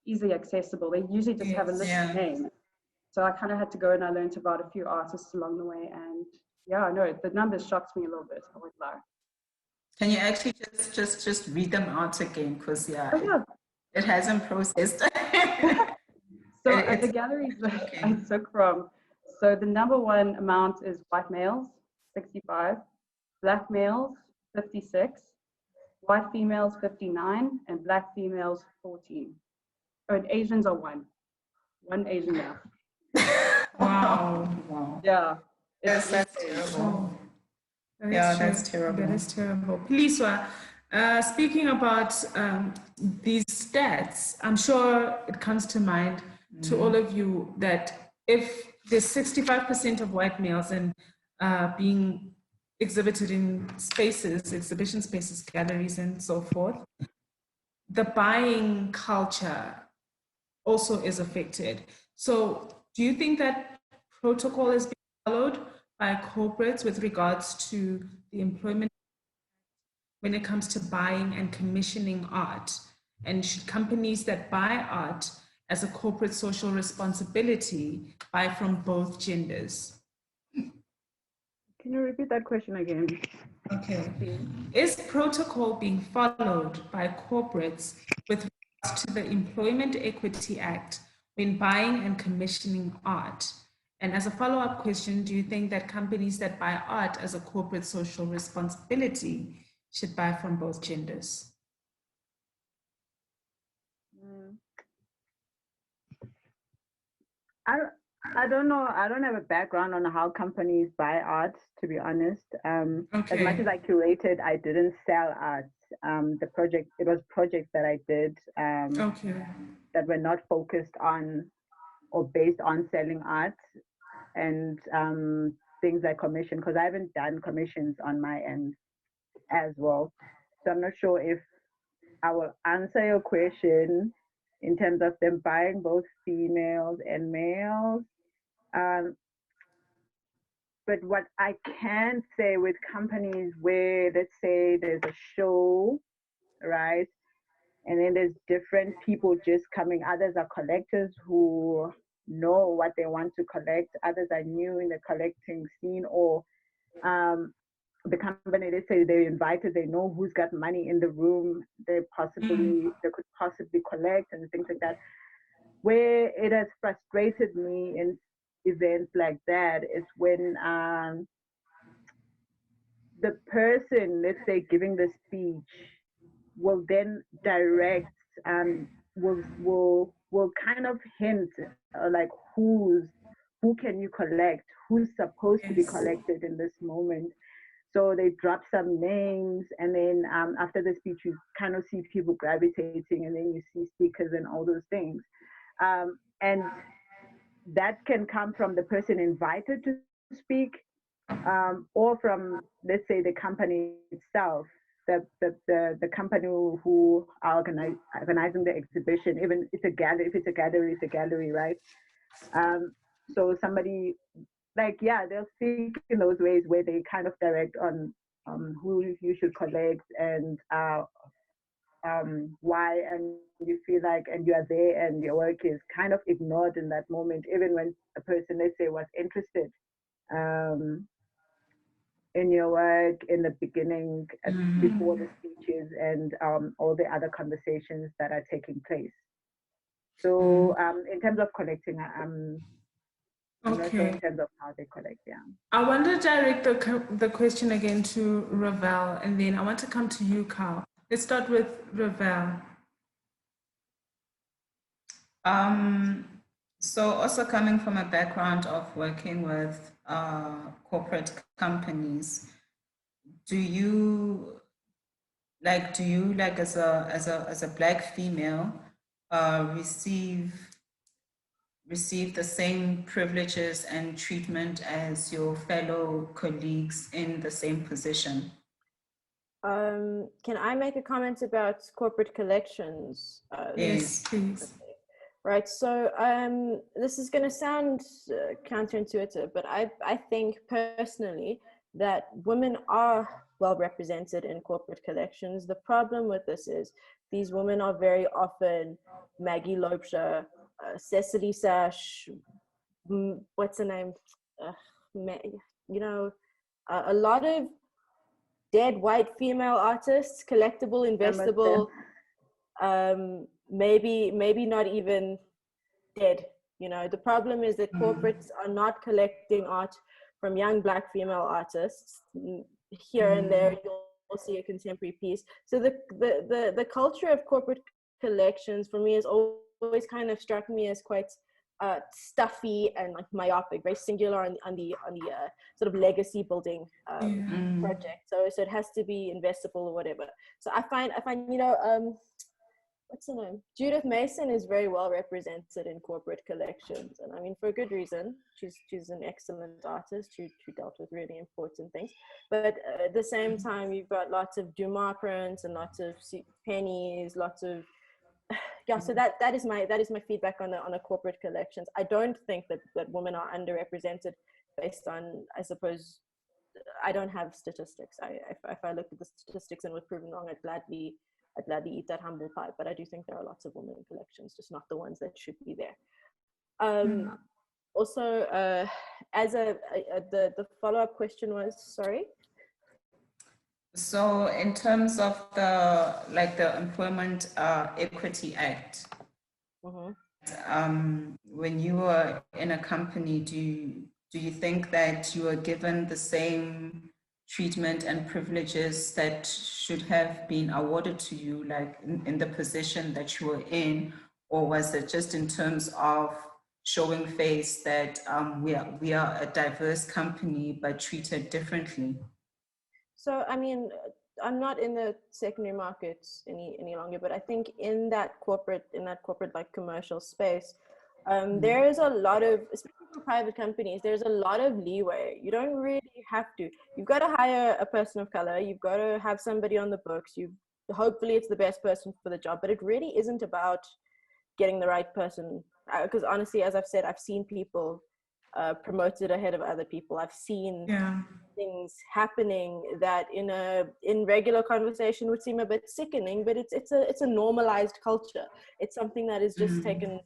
easily accessible. They usually just have a list of names. So I kind of had to go and I learned about a few artists along the way, and yeah, no, the numbers shocked me a little bit. I won't lie. Can you actually just read them out again? Because it hasn't processed. So the galleries that I took from, so the number 1 amount is white males, 65, black males, 56, white females, 59, and black females, 14. Oh, and Asians are 1 Asian now. Wow. Yeah. Yes, that's terrible. That's terrible. That is terrible. Philiswa, speaking about these stats, I'm sure it comes to mind to all of you that if there's 65% of white males and being exhibited in spaces, exhibition spaces, galleries, and so forth, the buying culture also is affected. So do you think that protocol is being followed by corporates with regards to the employment when it comes to buying and commissioning art? And should companies that buy art as a corporate social responsibility buy from both genders? Can you repeat that question again? Okay. Is protocol being followed by corporates with regards to the Employment Equity Act when buying and commissioning art? And as a follow-up question, do you think that companies that buy art as a corporate social responsibility should buy from both genders? I don't know. I don't have a background on how companies buy art, to be honest. As much as I curated, I didn't sell art. It was projects that I did that were not focused on or based on selling art, and things I commissioned, because I haven't done commissions on my end as well. So I'm not sure if I will answer your question in terms of them buying both females and males. But what I can say with companies where, let's say, there's a show, right? And then there's different people just coming. Others are collectors who know what they want to collect. Others are new in the collecting scene, or the company, let's say they're invited, they know who's got money in the room, they could possibly collect and things like that. Where it has frustrated me in events like that is when the person, let's say, giving the speech will then direct and will kind of hint like who can you collect, who's supposed to be collected in this moment. So they drop some names, and then after the speech, you kind of see people gravitating, and then you see stickers and all those things. And that can come from the person invited to speak, or from, let's say, the company itself, the company who are organizing the exhibition. Even it's a gallery, if it's a gallery, right? So somebody, like, they'll speak in those ways where they kind of direct on who you should collect and why, and you feel like, and you are there, and your work is kind of ignored in that moment, even when a person, let's say, was interested in your work in the beginning, before the speeches and all the other conversations that are taking place. So in terms of collecting, I'm not sure in terms of how they collect. I want to direct the question again to Rivel, and then I want to come to you, Carl. Let's start with Rivel. So also coming from a background of working with corporate companies, do you like as a Black female receive the same privileges and treatment as your fellow colleagues in the same position? Can I make a comment about corporate collections? Yes, please. Okay. Right, so this is going to sound counterintuitive, but I think personally that women are well represented in corporate collections. The problem with this is these women are very often Maggie Loubser, Cecily Sash, what's her name? A lot of dead white female artists, collectible, investable, maybe not even dead. The problem is that corporates are not collecting art from young Black female artists. Here and there you'll see a contemporary piece. So the culture of corporate collections for me has always kind of struck me as quite stuffy and like myopic, very singular on the sort of legacy building project. So it has to be investable or whatever. So I find what's her name? Judith Mason is very well represented in corporate collections, and I mean for a good reason. She's an excellent artist who dealt with really important things. But at the same time, you've got lots of Dumas prints and lots of pennies, lots of yeah. So that is my feedback on the corporate collections. I don't think that women are underrepresented based on, I suppose, I don't have statistics. If I looked at the statistics and was proven wrong, I'd gladly eat that humble pie. But I do think there are lots of women in collections, just not the ones that should be there. Also, as the follow-up question was, sorry. So in terms of the Employment Equity Act, when you were in a company, do you think that you were given the same treatment and privileges that should have been awarded to you, like in the position that you were in, or was it just in terms of showing face that we are a diverse company but treated differently? So I mean, I'm not in the secondary markets any longer, but I think in that corporate like commercial space, there is a lot of, especially for private companies, there's a lot of leeway. You don't really have to. You've got to hire a person of color. You've got to have somebody on the books. Hopefully it's the best person for the job, but it really isn't about getting the right person. Because honestly, as I've said, I've seen people promoted ahead of other people. I've seen things happening that in regular conversation would seem a bit sickening, but it's a normalized culture. It's something that is just taken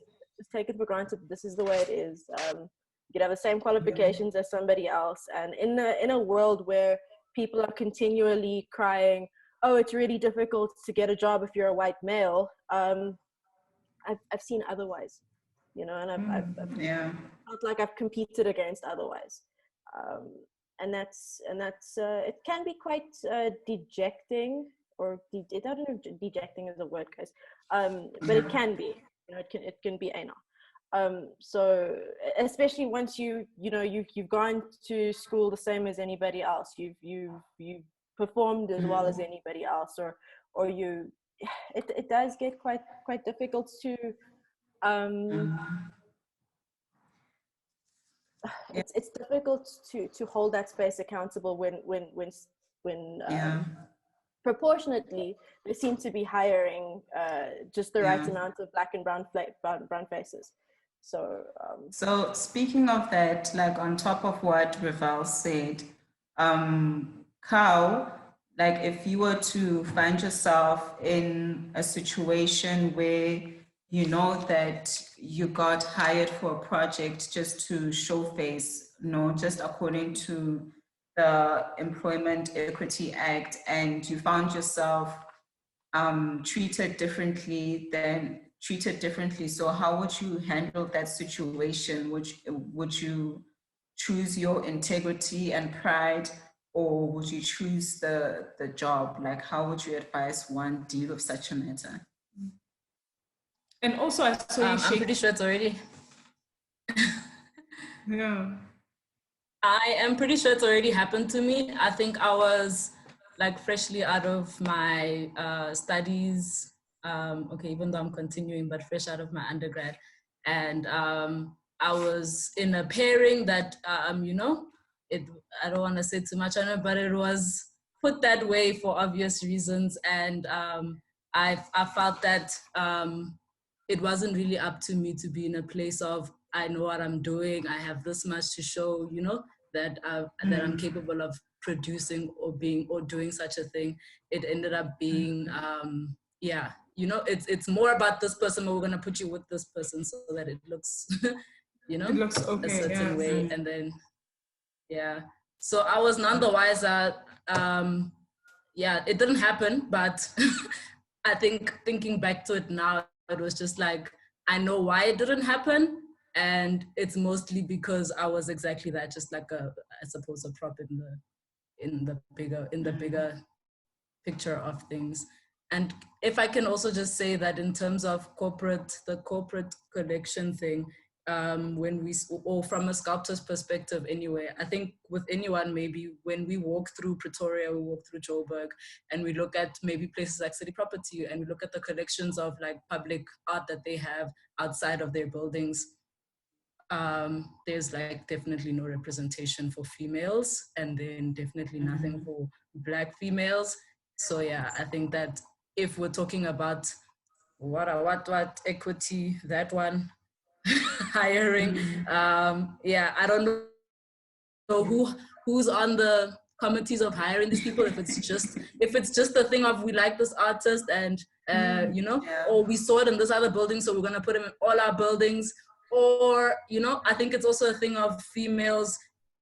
for granted. This is the way it is. You could have the same qualifications as somebody else, and in a world where people are continually crying, oh, it's really difficult to get a job if you're a white male, I've seen otherwise, and I've felt like I've competed against otherwise, and that's it can be quite dejecting, or I don't know if dejecting is a word, guys, but it can be. It can be anal. So especially once you've gone to school the same as anybody else, you've performed as well as anybody else, or it does get quite difficult to it's difficult to hold that space accountable when proportionately they seem to be hiring just the right amount of black and brown faces. So so speaking of that, like on top of what Rivel said, Kao, like if you were to find yourself in a situation where you know that you got hired for a project just to show face, just according to the Employment Equity Act, and you found yourself treated differently, so how would you handle that situation? Would you choose your integrity and pride, or would you choose the job? Like, how would you advise one deal with such a matter? And also, I saw you I'm pretty sure it's already. Yeah. I am pretty sure it's already happened to me. I think I was like freshly out of my studies. Okay, even though I'm continuing, but fresh out of my undergrad. And I was in a pairing that, I don't want to say too much on it, but it was put that way for obvious reasons. And I felt that it wasn't really up to me to be in a place of, I know what I'm doing, I have this much to show, that that I'm capable of producing or doing such a thing. It ended up being, it's more about this person, but we're gonna put you with this person so that it looks, it looks okay, a certain way, and then, So I was none the wiser. It didn't happen, but I think thinking back to it now, it was just like, I know why it didn't happen. And it's mostly because I was exactly that, just like I suppose a prop in the bigger picture of things. And if I can also just say that in terms of the corporate collection thing, or from a sculptor's perspective anyway. I think with anyone, maybe when we walk through Pretoria, we walk through Joburg, and we look at maybe places like City Property, and we look at the collections of like public art that they have outside of their buildings, there's like definitely no representation for females, and then definitely nothing for Black females. So yeah, I think that if we're talking about what equity, that one, hiring, yeah, I don't know who's on the committees of hiring these people, if it's just the thing of we like this artist and you know, or we saw it in this other building, so we're going to put him in all our buildings. Or, you know, I think it's also a thing of females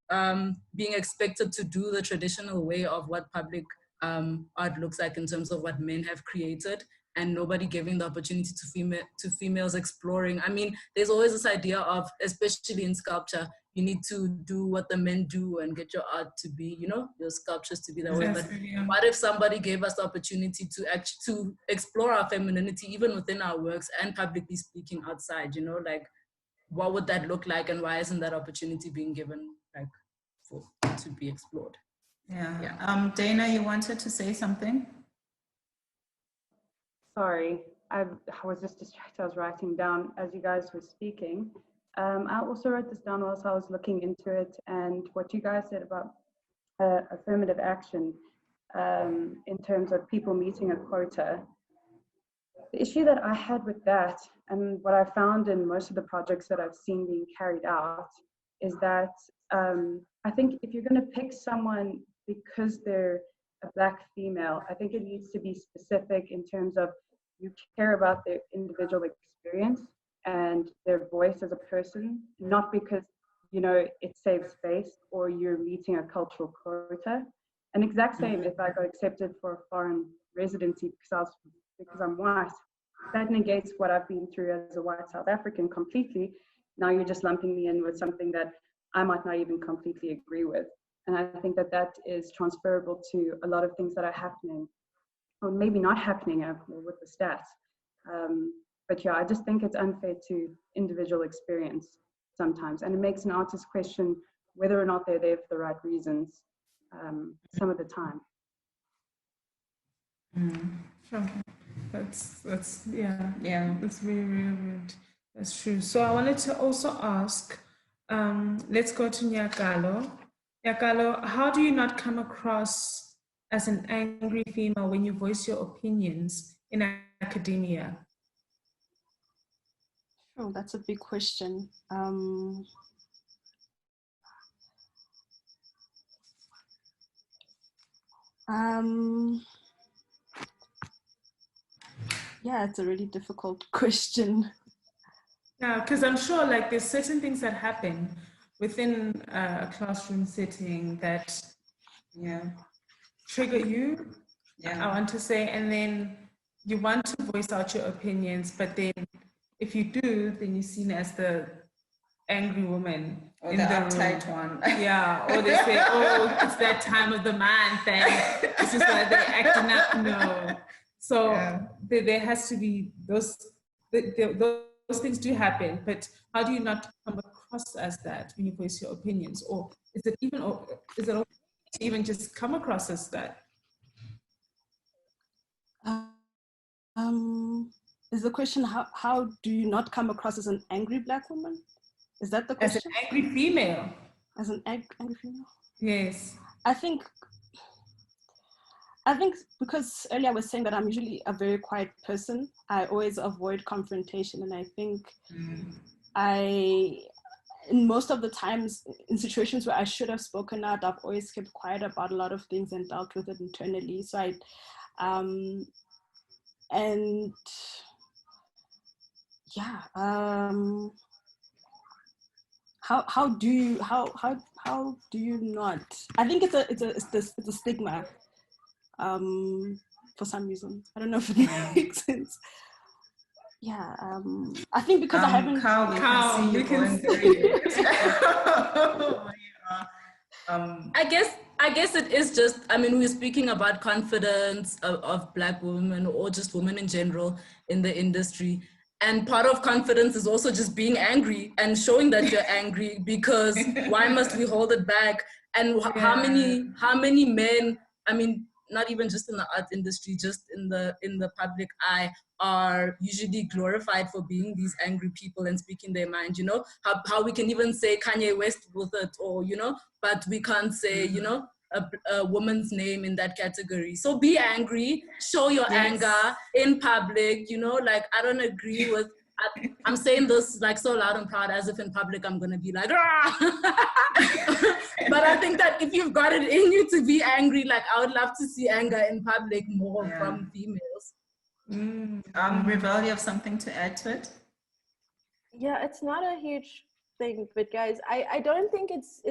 being expected to do the traditional way of what public art looks like in terms of what men have created, and nobody giving the opportunity to females exploring. I mean, there's always this idea of, especially in sculpture, you need to do what the men do and get your art to be, you know, your sculptures to be that way. But what if somebody gave us the opportunity to explore our femininity, even within our works and publicly speaking outside, you know, like, what would that look like, and why isn't that opportunity being given, like, to be explored? Yeah. Dana, you wanted to say something? Sorry, I was just distracted. I was writing down as you guys were speaking. I also wrote this down whilst I was looking into it, and what you guys said about affirmative action in terms of people meeting a quota. The issue that I had with that, and what I found in most of the projects that I've seen being carried out, is that I think if you're going to pick someone because they're a Black female, I think it needs to be specific in terms of you care about their individual experience and their voice as a person, not because, you know, it saves space or you're meeting a cultural quota. And exact same if I got accepted for a foreign residency because I'm white, that negates what I've been through as a white South African completely. Now you're just lumping me in with something that I might not even completely agree with. And I think that that is transferable to a lot of things that are happening, or maybe not happening with the stats. But yeah, I just think it's unfair to individual experience sometimes. And it makes an artist question whether or not they're there for the right reasons some of the time. Sure. That's that's very, very good. That's true. So I wanted to also ask, let's go to Nyakallo. Nyakallo, how do you not come across as an angry female when you voice your opinions in academia? Oh, that's a big question. Yeah, it's a really difficult question. Yeah, because I'm sure like there's certain things that happen within a classroom setting that trigger you, I want to say, and then you want to voice out your opinions, but then if you do, then you're seen as the angry woman. Or the uptight one. Yeah, or they say, oh, it's that time of the month and this is why they're acting up. No. So there has to be those things do happen, but how do you not come across as that when you voice your opinions? Or is it okay to even just come across as that? Is the question how do you not come across as an angry Black woman? Is that the question? As an angry female. As an angry female? Yes. I think because earlier I was saying that I'm usually a very quiet person, I always avoid confrontation, and I think in most of the times, in situations where I should have spoken out, I've always kept quiet about a lot of things and dealt with it internally. So how do you not? I think it's a stigma for some reason. I don't know if it makes sense. Yeah, I think because I haven't. I guess it is just, I mean, we're speaking about confidence of Black women or just women in general in the industry. And part of confidence is also just being angry and showing that you're angry, because why must we hold it back? And how many men, I mean, not even just in the art industry, just in the public eye, are usually glorified for being these angry people and speaking their mind, you know? How we can even say Kanye West with it, or, you know, but we can't say, you know, a woman's name in that category. So be angry, show your anger in public, you know, like I don't agree with, I'm saying this like so loud and proud as if in public I'm gonna be like, ah! But I think that if you've got it in you to be angry, like I would love to see anger in public more from females. Rivel, you have something to add to it? Yeah, it's not a huge thing, but guys, I don't think it's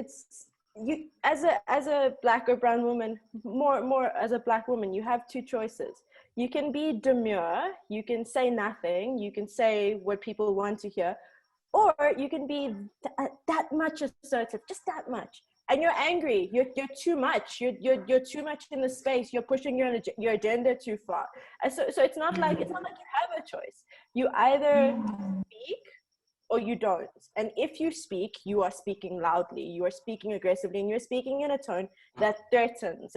you as a black or brown woman, more as a black woman, you have two choices. You can be demure, you can say nothing, you can say what people want to hear, or you can be that much assertive, just that much. And you're angry, you're too much, you're too much in the space, you're pushing your agenda too far. And so it's not like you have a choice. You either speak or you don't. And if you speak, you are speaking loudly, you are speaking aggressively, and you're speaking in a tone that threatens,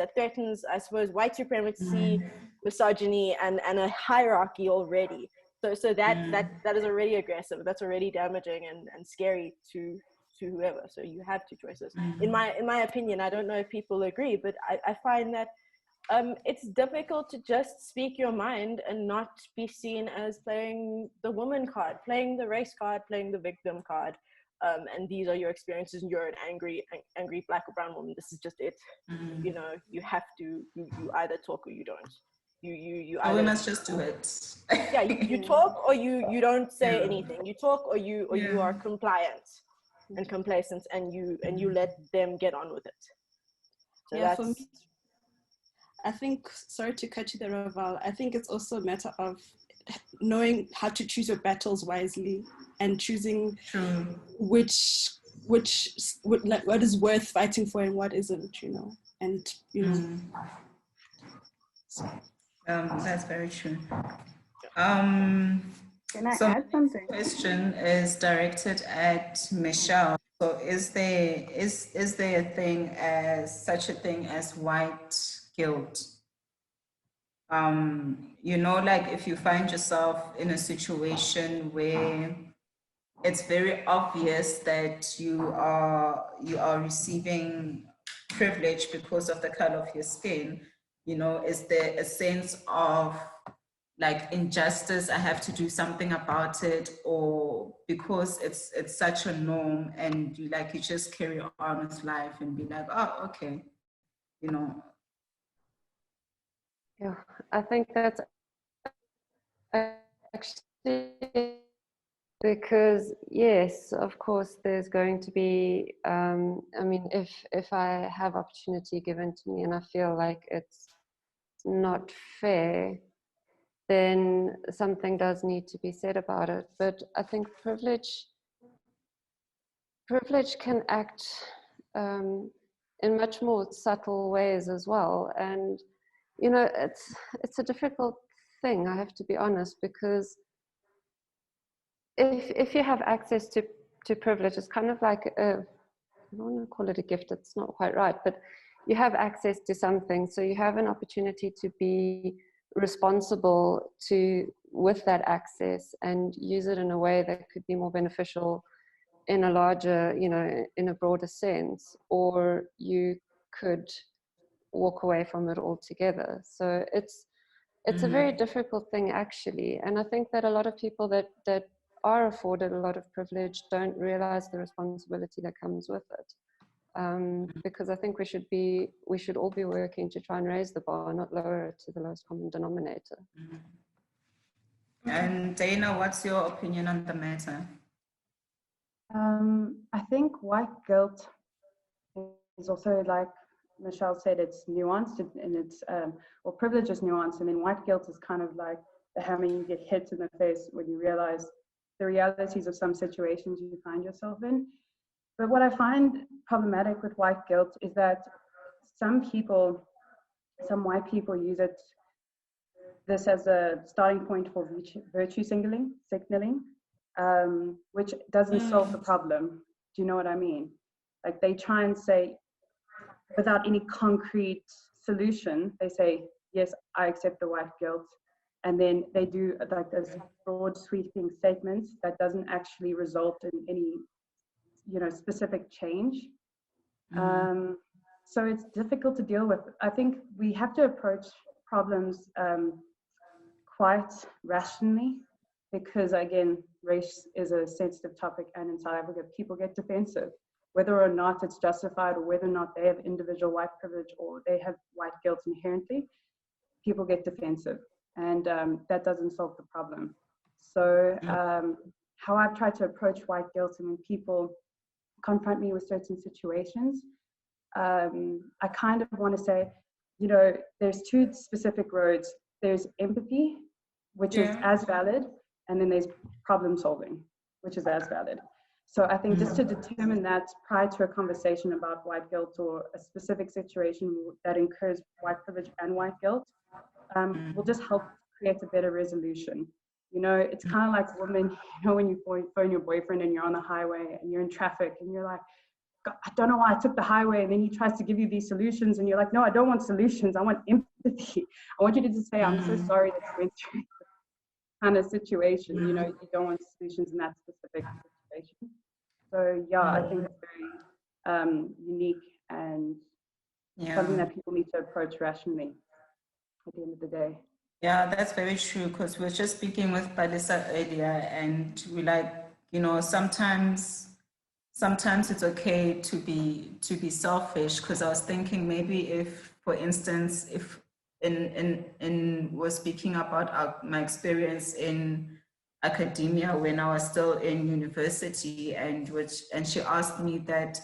I suppose, white supremacy, misogyny, and a hierarchy already. So that is already aggressive. That's already damaging and scary to whoever. So you have two choices. In my opinion, I don't know if people agree, but I find that it's difficult to just speak your mind and not be seen as playing the woman card, playing the race card, playing the victim card. And these are your experiences, and you're an angry black or brown woman. This is just it. You know, you have to, you either talk or you don't. You either, we must just do it. Yeah, you talk or you don't say anything. You talk or you are compliant and complacent, and you let them get on with it. So yeah, for me, I think, sorry to cut you there, Rivel, I think it's also a matter of knowing how to choose your battles wisely and choosing what is worth fighting for and what isn't, you know, and, you know. That's very true. Can I add something? The question is directed at Michele. So is there such a thing as white guilt? You know, like if you find yourself in a situation where it's very obvious that you are receiving privilege because of the color of your skin, you know, is there a sense of like injustice, I have to do something about it, or because it's such a norm and you just carry on with life and be like, oh, okay, you know? Yeah, I think that's actually because, yes, of course, there's going to be, I mean, if I have opportunity given to me and I feel like it's not fair, then something does need to be said about it. But I think privilege can act in much more subtle ways as well. And, you know, it's a difficult thing, I have to be honest, because if you have access to privilege, it's kind of like I don't want to call it a gift, it's not quite right, but you have access to something, so you have an opportunity to be responsible with that access and use it in a way that could be more beneficial in a larger, you know, in a broader sense, or you could walk away from it altogether. So it's a very difficult thing, actually. And I think that a lot of people that are afforded a lot of privilege don't realize the responsibility that comes with it. Because I think we should all be working to try and raise the bar, not lower it to the lowest common denominator. And Dana, what's your opinion on the matter? I think white guilt is also, like Michele said, it's nuanced and it's, or privilege is nuanced, and then white guilt is kind of like the hammer you get hit in the face when you realize the realities of some situations you find yourself in. But what I find problematic with white guilt is that some white people use it this as a starting point for virtue signaling, which doesn't solve the problem. Do you know what I mean? Like they try and say, without any concrete solution, they say, yes, I accept the white guilt. And then they do like this broad sweeping statements that doesn't actually result in any, specific change. So it's difficult to deal with. I think we have to approach problems quite rationally, because again, race is a sensitive topic, and in South Africa, people get defensive, whether or not it's justified, or whether or not they have individual white privilege or they have white guilt inherently. People get defensive, and that doesn't solve the problem. So how I've tried to approach white guilt, and when people confront me with certain situations, I kind of want to say, there's two specific roads. There's empathy, which is as valid, and then there's problem solving, which is as valid. So I think just to determine that prior to a conversation about white guilt or a specific situation that incurs white privilege and white guilt, will just help create a better resolution. It's kind of like women, when you phone your boyfriend and you're on the highway and you're in traffic and you're like, God, I don't know why I took the highway, and then he tries to give you these solutions and you're like, no, I don't want solutions, I want empathy. I want you to just say, I'm so sorry that you went through this kind of situation. You don't want solutions in that specific situation. So I think it's very unique and something that people need to approach rationally at the end of the day. Yeah, that's very true, because we were just speaking with Palesa earlier, and we sometimes it's okay to be selfish, because I was thinking maybe if, for instance, if in was speaking about my experience in academia when I was still in university, and she asked me that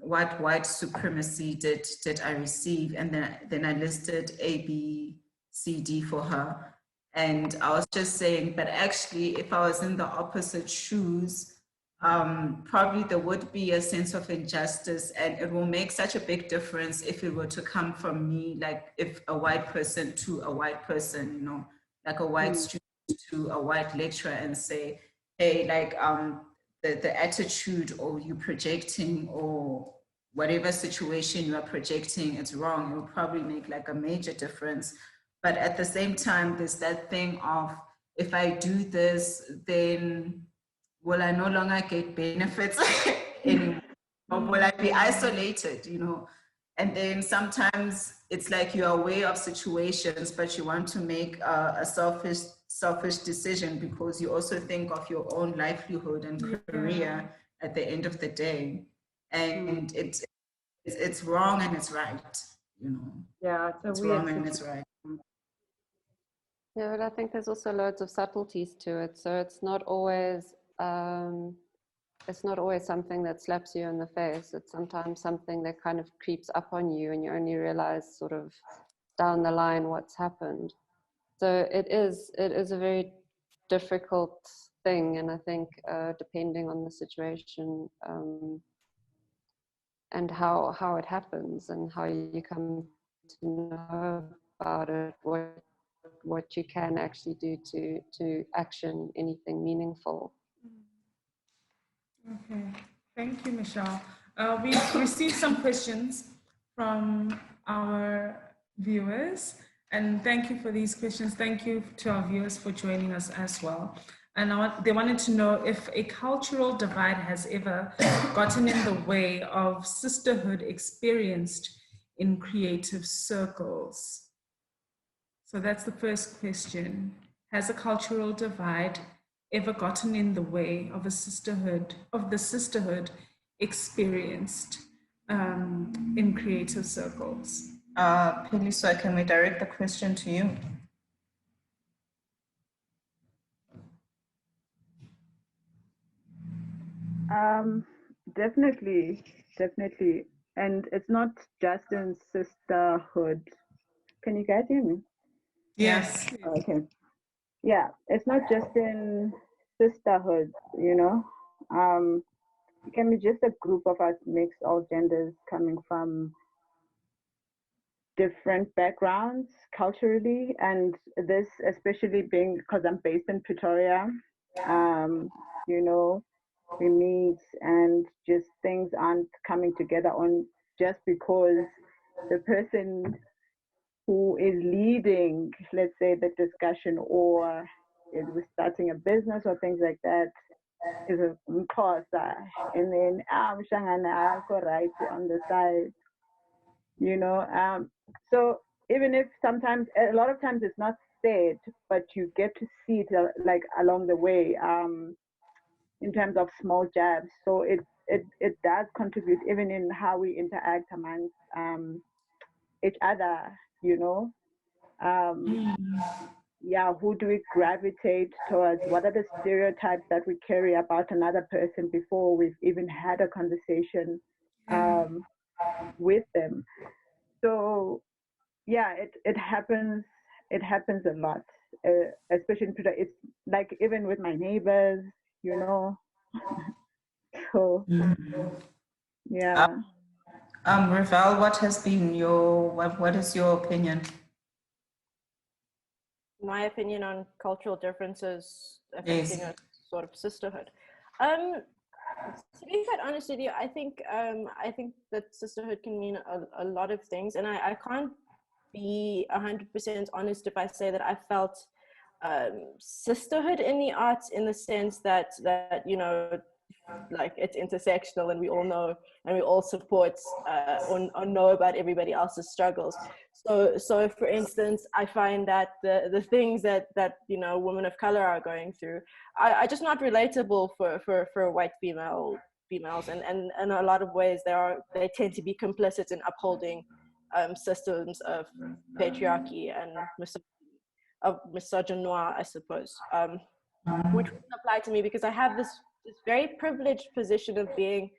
what white supremacy did I receive, and then I listed A, B, C, D for her, and I was just saying, but actually if I was in the opposite shoes, probably there would be a sense of injustice, and it will make such a big difference if it were to come from me, like if a white person to a white person, like a white student to a white lecturer, and say, hey, like the attitude or you projecting or whatever situation you are projecting, it's wrong. It will probably make like a major difference. But at the same time, there's that thing of, if I do this, then will I no longer get benefits anymore? Or will I be isolated, And then sometimes it's like you're aware of situations, but you want to make a selfish decision because you also think of your own livelihood and career at the end of the day. And it's wrong and it's right, Yeah, it's wrong and it's right. Yeah, but I think there's also loads of subtleties to it. So it's not always something that slaps you in the face. It's sometimes something that kind of creeps up on you, and you only realize sort of down the line what's happened. So it is a very difficult thing, and I think depending on the situation and how it happens and how you come to know about it, what you can actually do to action anything meaningful. Okay, thank you, Michele. We've received some questions from our viewers, and thank you for these questions. Thank you to our viewers for joining us as well. And they wanted to know if a cultural divide has ever gotten in the way of sisterhood experienced in creative circles. So that's the first question. Has a cultural divide ever gotten in the way of the sisterhood experienced in creative circles? Philiswa, can we direct the question to you? Definitely. And it's not just in sisterhood. Can you guys hear me? Yes. Okay. Yeah, it's not just in sisterhood, It can be just a group of us, mixed all genders, coming from different backgrounds culturally, and this especially being because I'm based in Pretoria. You know, we meet and just things aren't coming together on just because the person who is leading, let's say, the discussion, or is we starting a business or things like that, is a Xhosa, and then Mshangana right on the side, you know. So even if sometimes, a lot of times it's not said, but you get to see it like along the way, in terms of small jabs. So it does contribute even in how we interact amongst each other, you know. Yeah, who do we gravitate towards? What are the stereotypes that we carry about another person before we've even had a conversation with them? So yeah, it happens a lot, especially in Pretoria. It's like even with my neighbors, you know. So yeah. Rivel, what has been what is your opinion? My opinion on cultural differences affecting a sort of sisterhood. To be quite honest with you, I think that sisterhood can mean a lot of things, and I can't be 100% honest if I say that I felt sisterhood in the arts in the sense that you know, like it's intersectional and we all know and we all support or know about everybody else's struggles. So for instance, I find that the things that you know, women of color are going through are just not relatable for white females, and in a lot of ways they tend to be complicit in upholding systems of patriarchy and misogyny, I suppose, which wouldn't apply to me because I have this very privileged position of being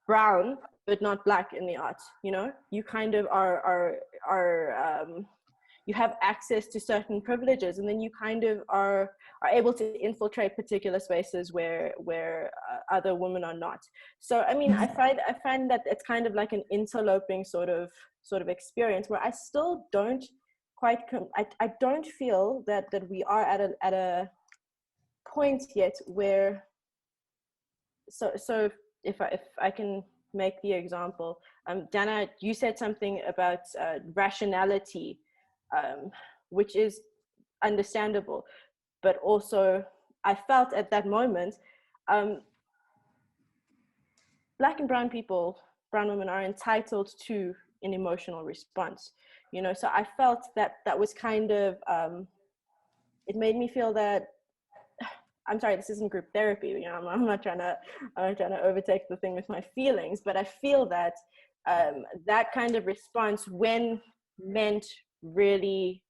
brown but not black in the arts. You know, you kind of are you have access to certain privileges, and then you kind of are able to infiltrate particular spaces where other women are not. So I mean, I find that it's kind of like an interloping sort of experience where I still don't quite I don't feel that we are at a point yet where so if I can make the example, Dana, you said something about rationality, which is understandable, but also I felt at that moment black and brown women are entitled to an emotional response, you know. So I felt that was kind of it made me feel that, I'm sorry, this isn't group therapy, you know, I'm not trying to overtake the thing with my feelings, but I feel that that kind of response, when meant really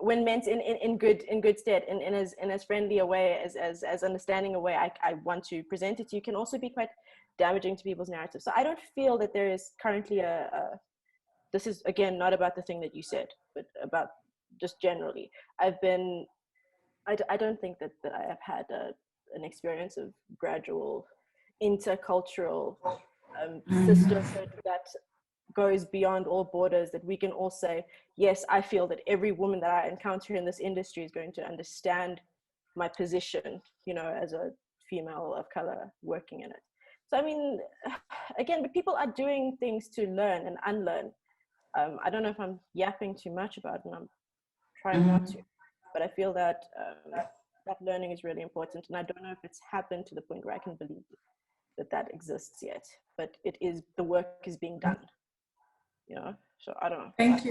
when meant in good stead, in as friendly a way, as understanding a way I want to present it to you, can also be quite damaging to people's narratives. So I don't feel that there is currently this is again not about the thing that you said, but about just generally. I don't think that I have had an experience of gradual intercultural sisterhood that goes beyond all borders, that we can all say, yes, I feel that every woman that I encounter in this industry is going to understand my position, you know, as a female of color working in it. So, I mean, again, but people are doing things to learn and unlearn. I don't know if I'm yapping too much about it, and I'm trying not to, but I feel that that learning is really important. And I don't know if it's happened to the point where I can believe that exists yet, but the work is being done. You know, so I don't know. Thank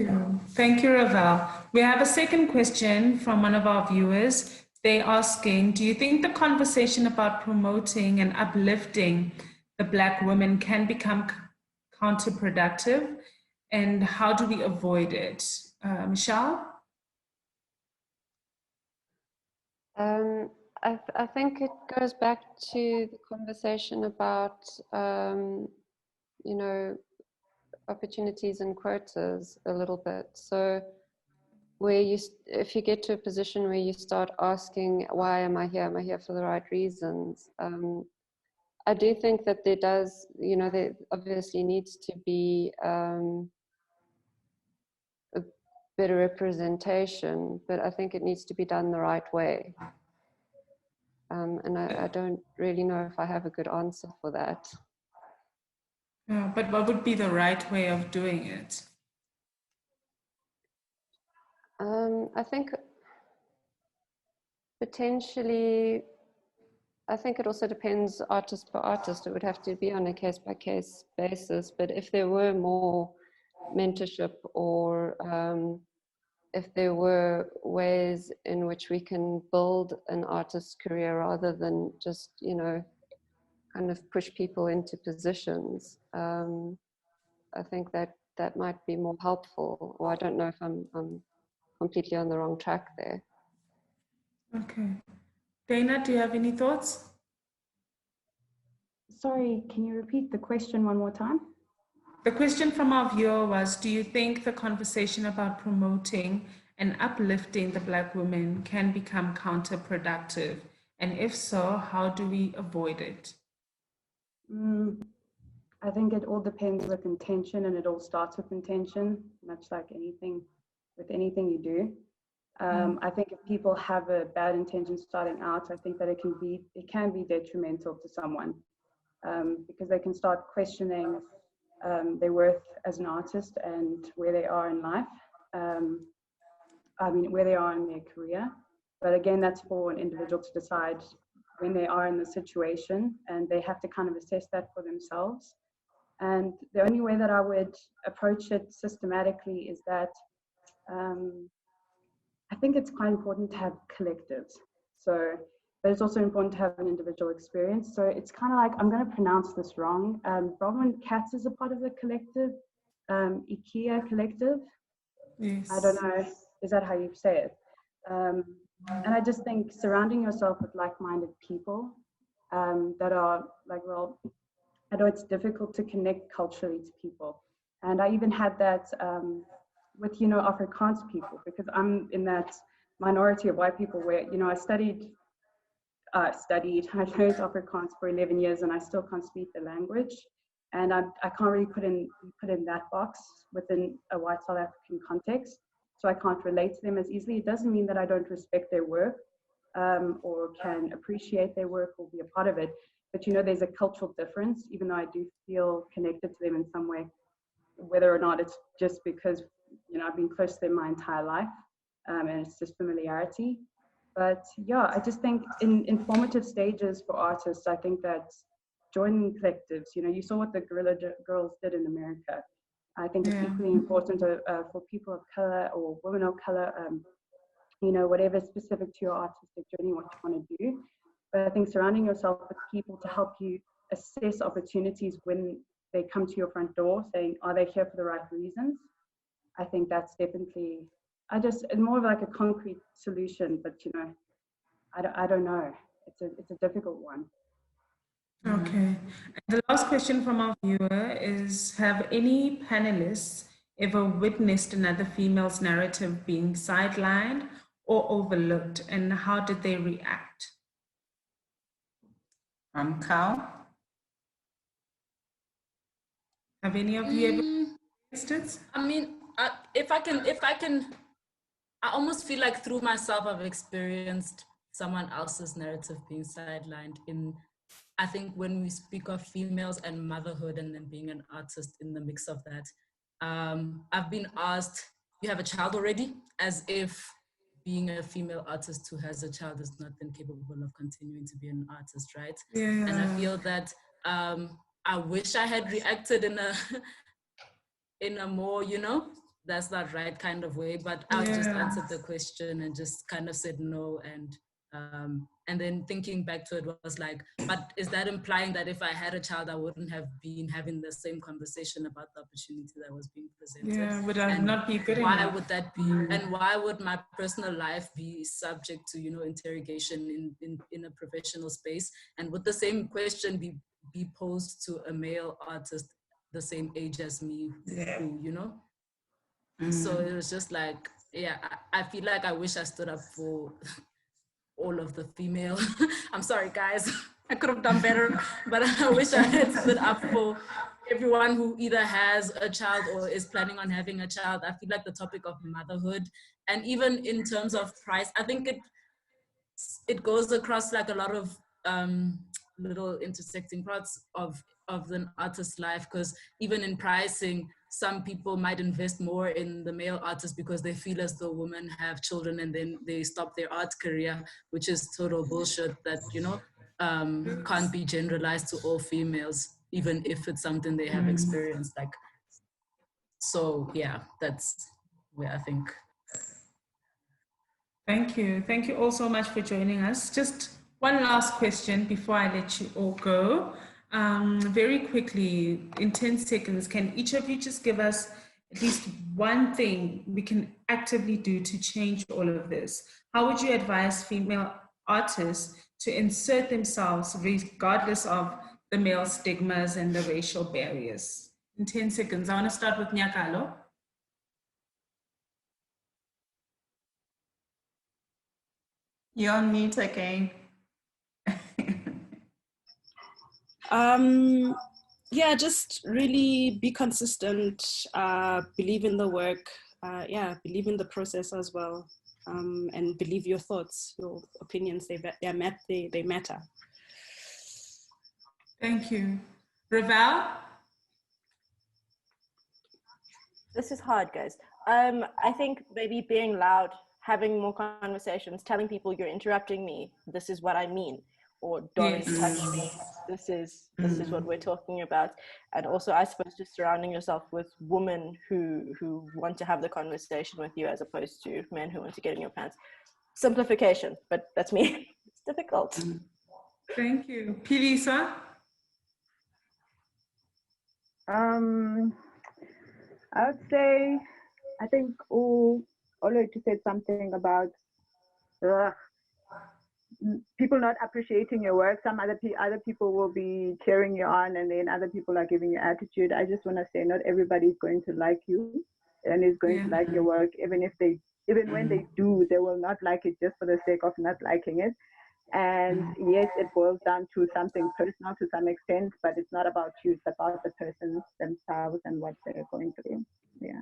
you, Rivel. We have a second question from one of our viewers. They're asking, do you think the conversation about promoting and uplifting the Black women can become counterproductive, and how do we avoid it? Michele? I think it goes back to the conversation about, you know, opportunities and quotas a little bit. So if you get to a position where you start asking, why am I here? Am I here for the right reasons? I do think that there does, there obviously needs to be a better representation, but I think it needs to be done the right way. And I don't really know if I have a good answer for that. Yeah, but what would be the right way of doing it? I think potentially, I think it also depends artist per artist. It would have to be on a case-by-case basis. But if there were more mentorship, or if there were ways in which we can build an artist's career rather than just, kind of push people into positions, I think that might be more helpful. Or I don't know if I'm completely on the wrong track there. Okay. Dana, do you have any thoughts? Sorry, can you repeat the question one more time? The question from our viewer was, do you think the conversation about promoting and uplifting the Black women can become counterproductive? And if so, how do we avoid it? I think it all depends with intention, and it all starts with intention, much like anything, with anything you do. I think if people have a bad intention starting out, I think that it can be detrimental to someone, because they can start questioning their worth as an artist and where they are in life. Where they are in their career. But again, that's for an individual to decide when they are in the situation, and they have to kind of assess that for themselves. And the only way that I would approach it systematically is that I think it's quite important to have collectives. But it's also important to have an individual experience. So it's kind of like, I'm going to pronounce this wrong. Bronwyn Katz is a part of the collective, IKEA collective. Yes. I don't know, is that how you say it? And I just think surrounding yourself with like-minded people that are like, well, I know it's difficult to connect culturally to people. And I even had that with, Afrikaans people, because I'm in that minority of white people where, I learned Afrikaans for 11 years and I still can't speak the language. And I can't really put in that box within a white South African context. So I can't relate to them as easily. It doesn't mean that I don't respect their work or can appreciate their work or be a part of it. But, there's a cultural difference, even though I do feel connected to them in some way, whether or not it's just because, I've been close to them my entire life and it's just familiarity. But yeah, I just think in formative stages for artists, I think that joining collectives, you saw what the Guerrilla Girls did in America. I think it's equally important for people of color or women of color, whatever specific to your artistic journey, what you want to do. But I think surrounding yourself with people to help you assess opportunities when they come to your front door, saying, are they here for the right reasons? I think that's definitely, it's more of like a concrete solution, but I don't know. It's a difficult one. Okay. And the last question from our viewer is, have any panelists ever witnessed another female's narrative being sidelined or overlooked, and how did they react? Carl? Have any of you ever witnessed it? I mean, if I can, I almost feel like through myself, I've experienced someone else's narrative being sidelined I think when we speak of females and motherhood and then being an artist in the mix of that, I've been asked, you have a child already? As if being a female artist who has a child is not then capable of continuing to be an artist, right? Yeah. And I feel that I wish I had reacted in a more, that's not right kind of way, but I just answered the question and just kind of said no. And then thinking back to it was like, but is that implying that if I had a child, I wouldn't have been having the same conversation about the opportunity that was being presented? Yeah, would I not be good why enough? Would that be? And why would my personal life be subject to, interrogation in a professional space? And would the same question be posed to a male artist the same age as me, who, So it was just like, I feel like I wish I stood up for all of the female. I'm sorry, guys. I could have done better, but I wish I had stood up for everyone who either has a child or is planning on having a child. I feel like the topic of motherhood, and even in terms of price, I think it goes across like a lot of little intersecting parts of an artist's life, because even in pricing, some people might invest more in the male artist because they feel as though women have children and then they stop their art career, which is total bullshit that, you know, can't be generalized to all females, even if it's something they have experienced. Like, so yeah, that's where I think. Thank you. Thank you all so much for joining us. Just one last question before I let you all go. Very quickly, in 10 seconds, can each of you just give us at least one thing we can actively do to change all of this? How would you advise female artists to insert themselves regardless of the male stigmas and the racial barriers? In 10 seconds, I want to start with Nyakallo. You're on mute again. Yeah, just really be consistent, believe in the work, believe in the process as well, and believe your thoughts, your opinions, they matter. Thank you. Rivel? This is hard, guys. I think maybe being loud, having more conversations, telling people you're interrupting me, this is what I mean, or don't touch me, this is what we're talking about. And also, I suppose, just surrounding yourself with women who want to have the conversation with you as opposed to men who want to get in your pants. Simplification, but that's me. It's difficult. Thank you. Philiswa? I would say, I think Olwethu said something about people not appreciating your work. Some other people will be cheering you on, and then other people are giving you attitude. I just want to say, not everybody's going to like you and is going to like your work. Even when they do, they will not like it just for the sake of not liking it. And yes, it boils down to something personal to some extent, but it's not about you, it's about the person themselves and what they're going through. Yeah.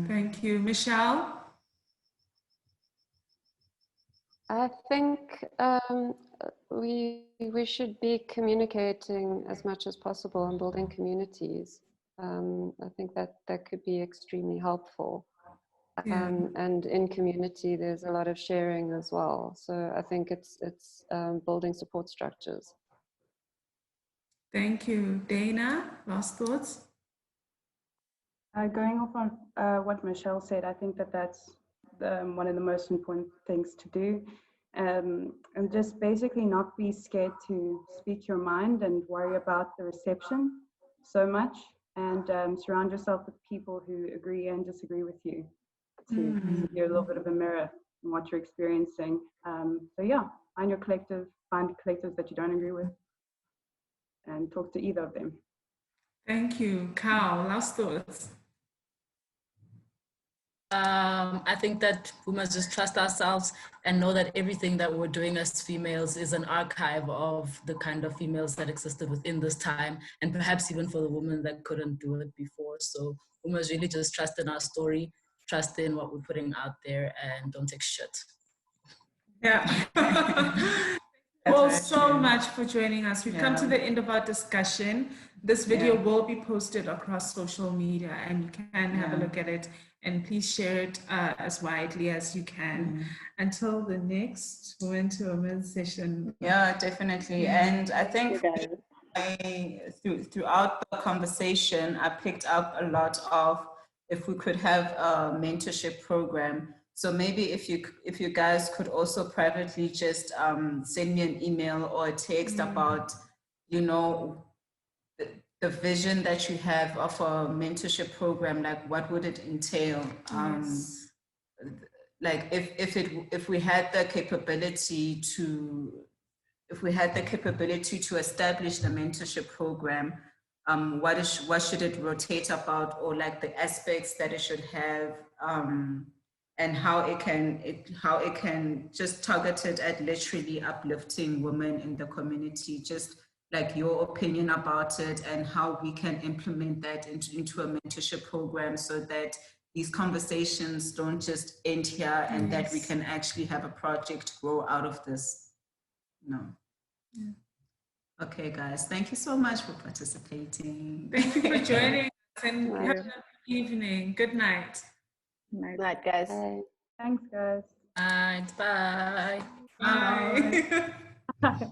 Thank you. Michele? I think we should be communicating as much as possible and building communities. I think that could be extremely helpful. And in community, there's a lot of sharing as well. So I think it's building support structures. Thank you. Dana, last thoughts? Going off on what Michele said, I think that's one of the most important things to do. And just basically not be scared to speak your mind and worry about the reception so much, and surround yourself with people who agree and disagree with you, to give you a little bit of a mirror in what you're experiencing. So yeah, find your collective, find collectives that you don't agree with, and talk to either of them. Thank you. Carl, last thoughts? I think that we must just trust ourselves and know that everything that we're doing as females is an archive of the kind of females that existed within this time, and perhaps even for the women that couldn't do it before. So we must really just trust in our story, trust in what we're putting out there, and don't take shit. Yeah. All so much for joining us. We've come to the end of our discussion. This video will be posted across social media, and you can have a look at it, and please share it as widely as you can. Until the next Women to Women session. Yeah, definitely. And I think throughout the conversation, I picked up a lot of, if we could have a mentorship program. So maybe if you guys could also privately just send me an email or a text about, you know, the vision that you have of a mentorship program, like what would it entail? Like if we had the capability to establish the mentorship program, what should it rotate about, or like the aspects that it should have, and how it can just targeted at literally uplifting women in the community. Just like your opinion about it and how we can implement that into a mentorship program so that these conversations don't just end here and that we can actually have a project grow out of this. No. Yeah. Okay, guys, thank you so much for participating. Thank you for joining us and have a good evening. Good night. Good night, guys. Bye. Thanks, guys. Bye. Bye. Bye.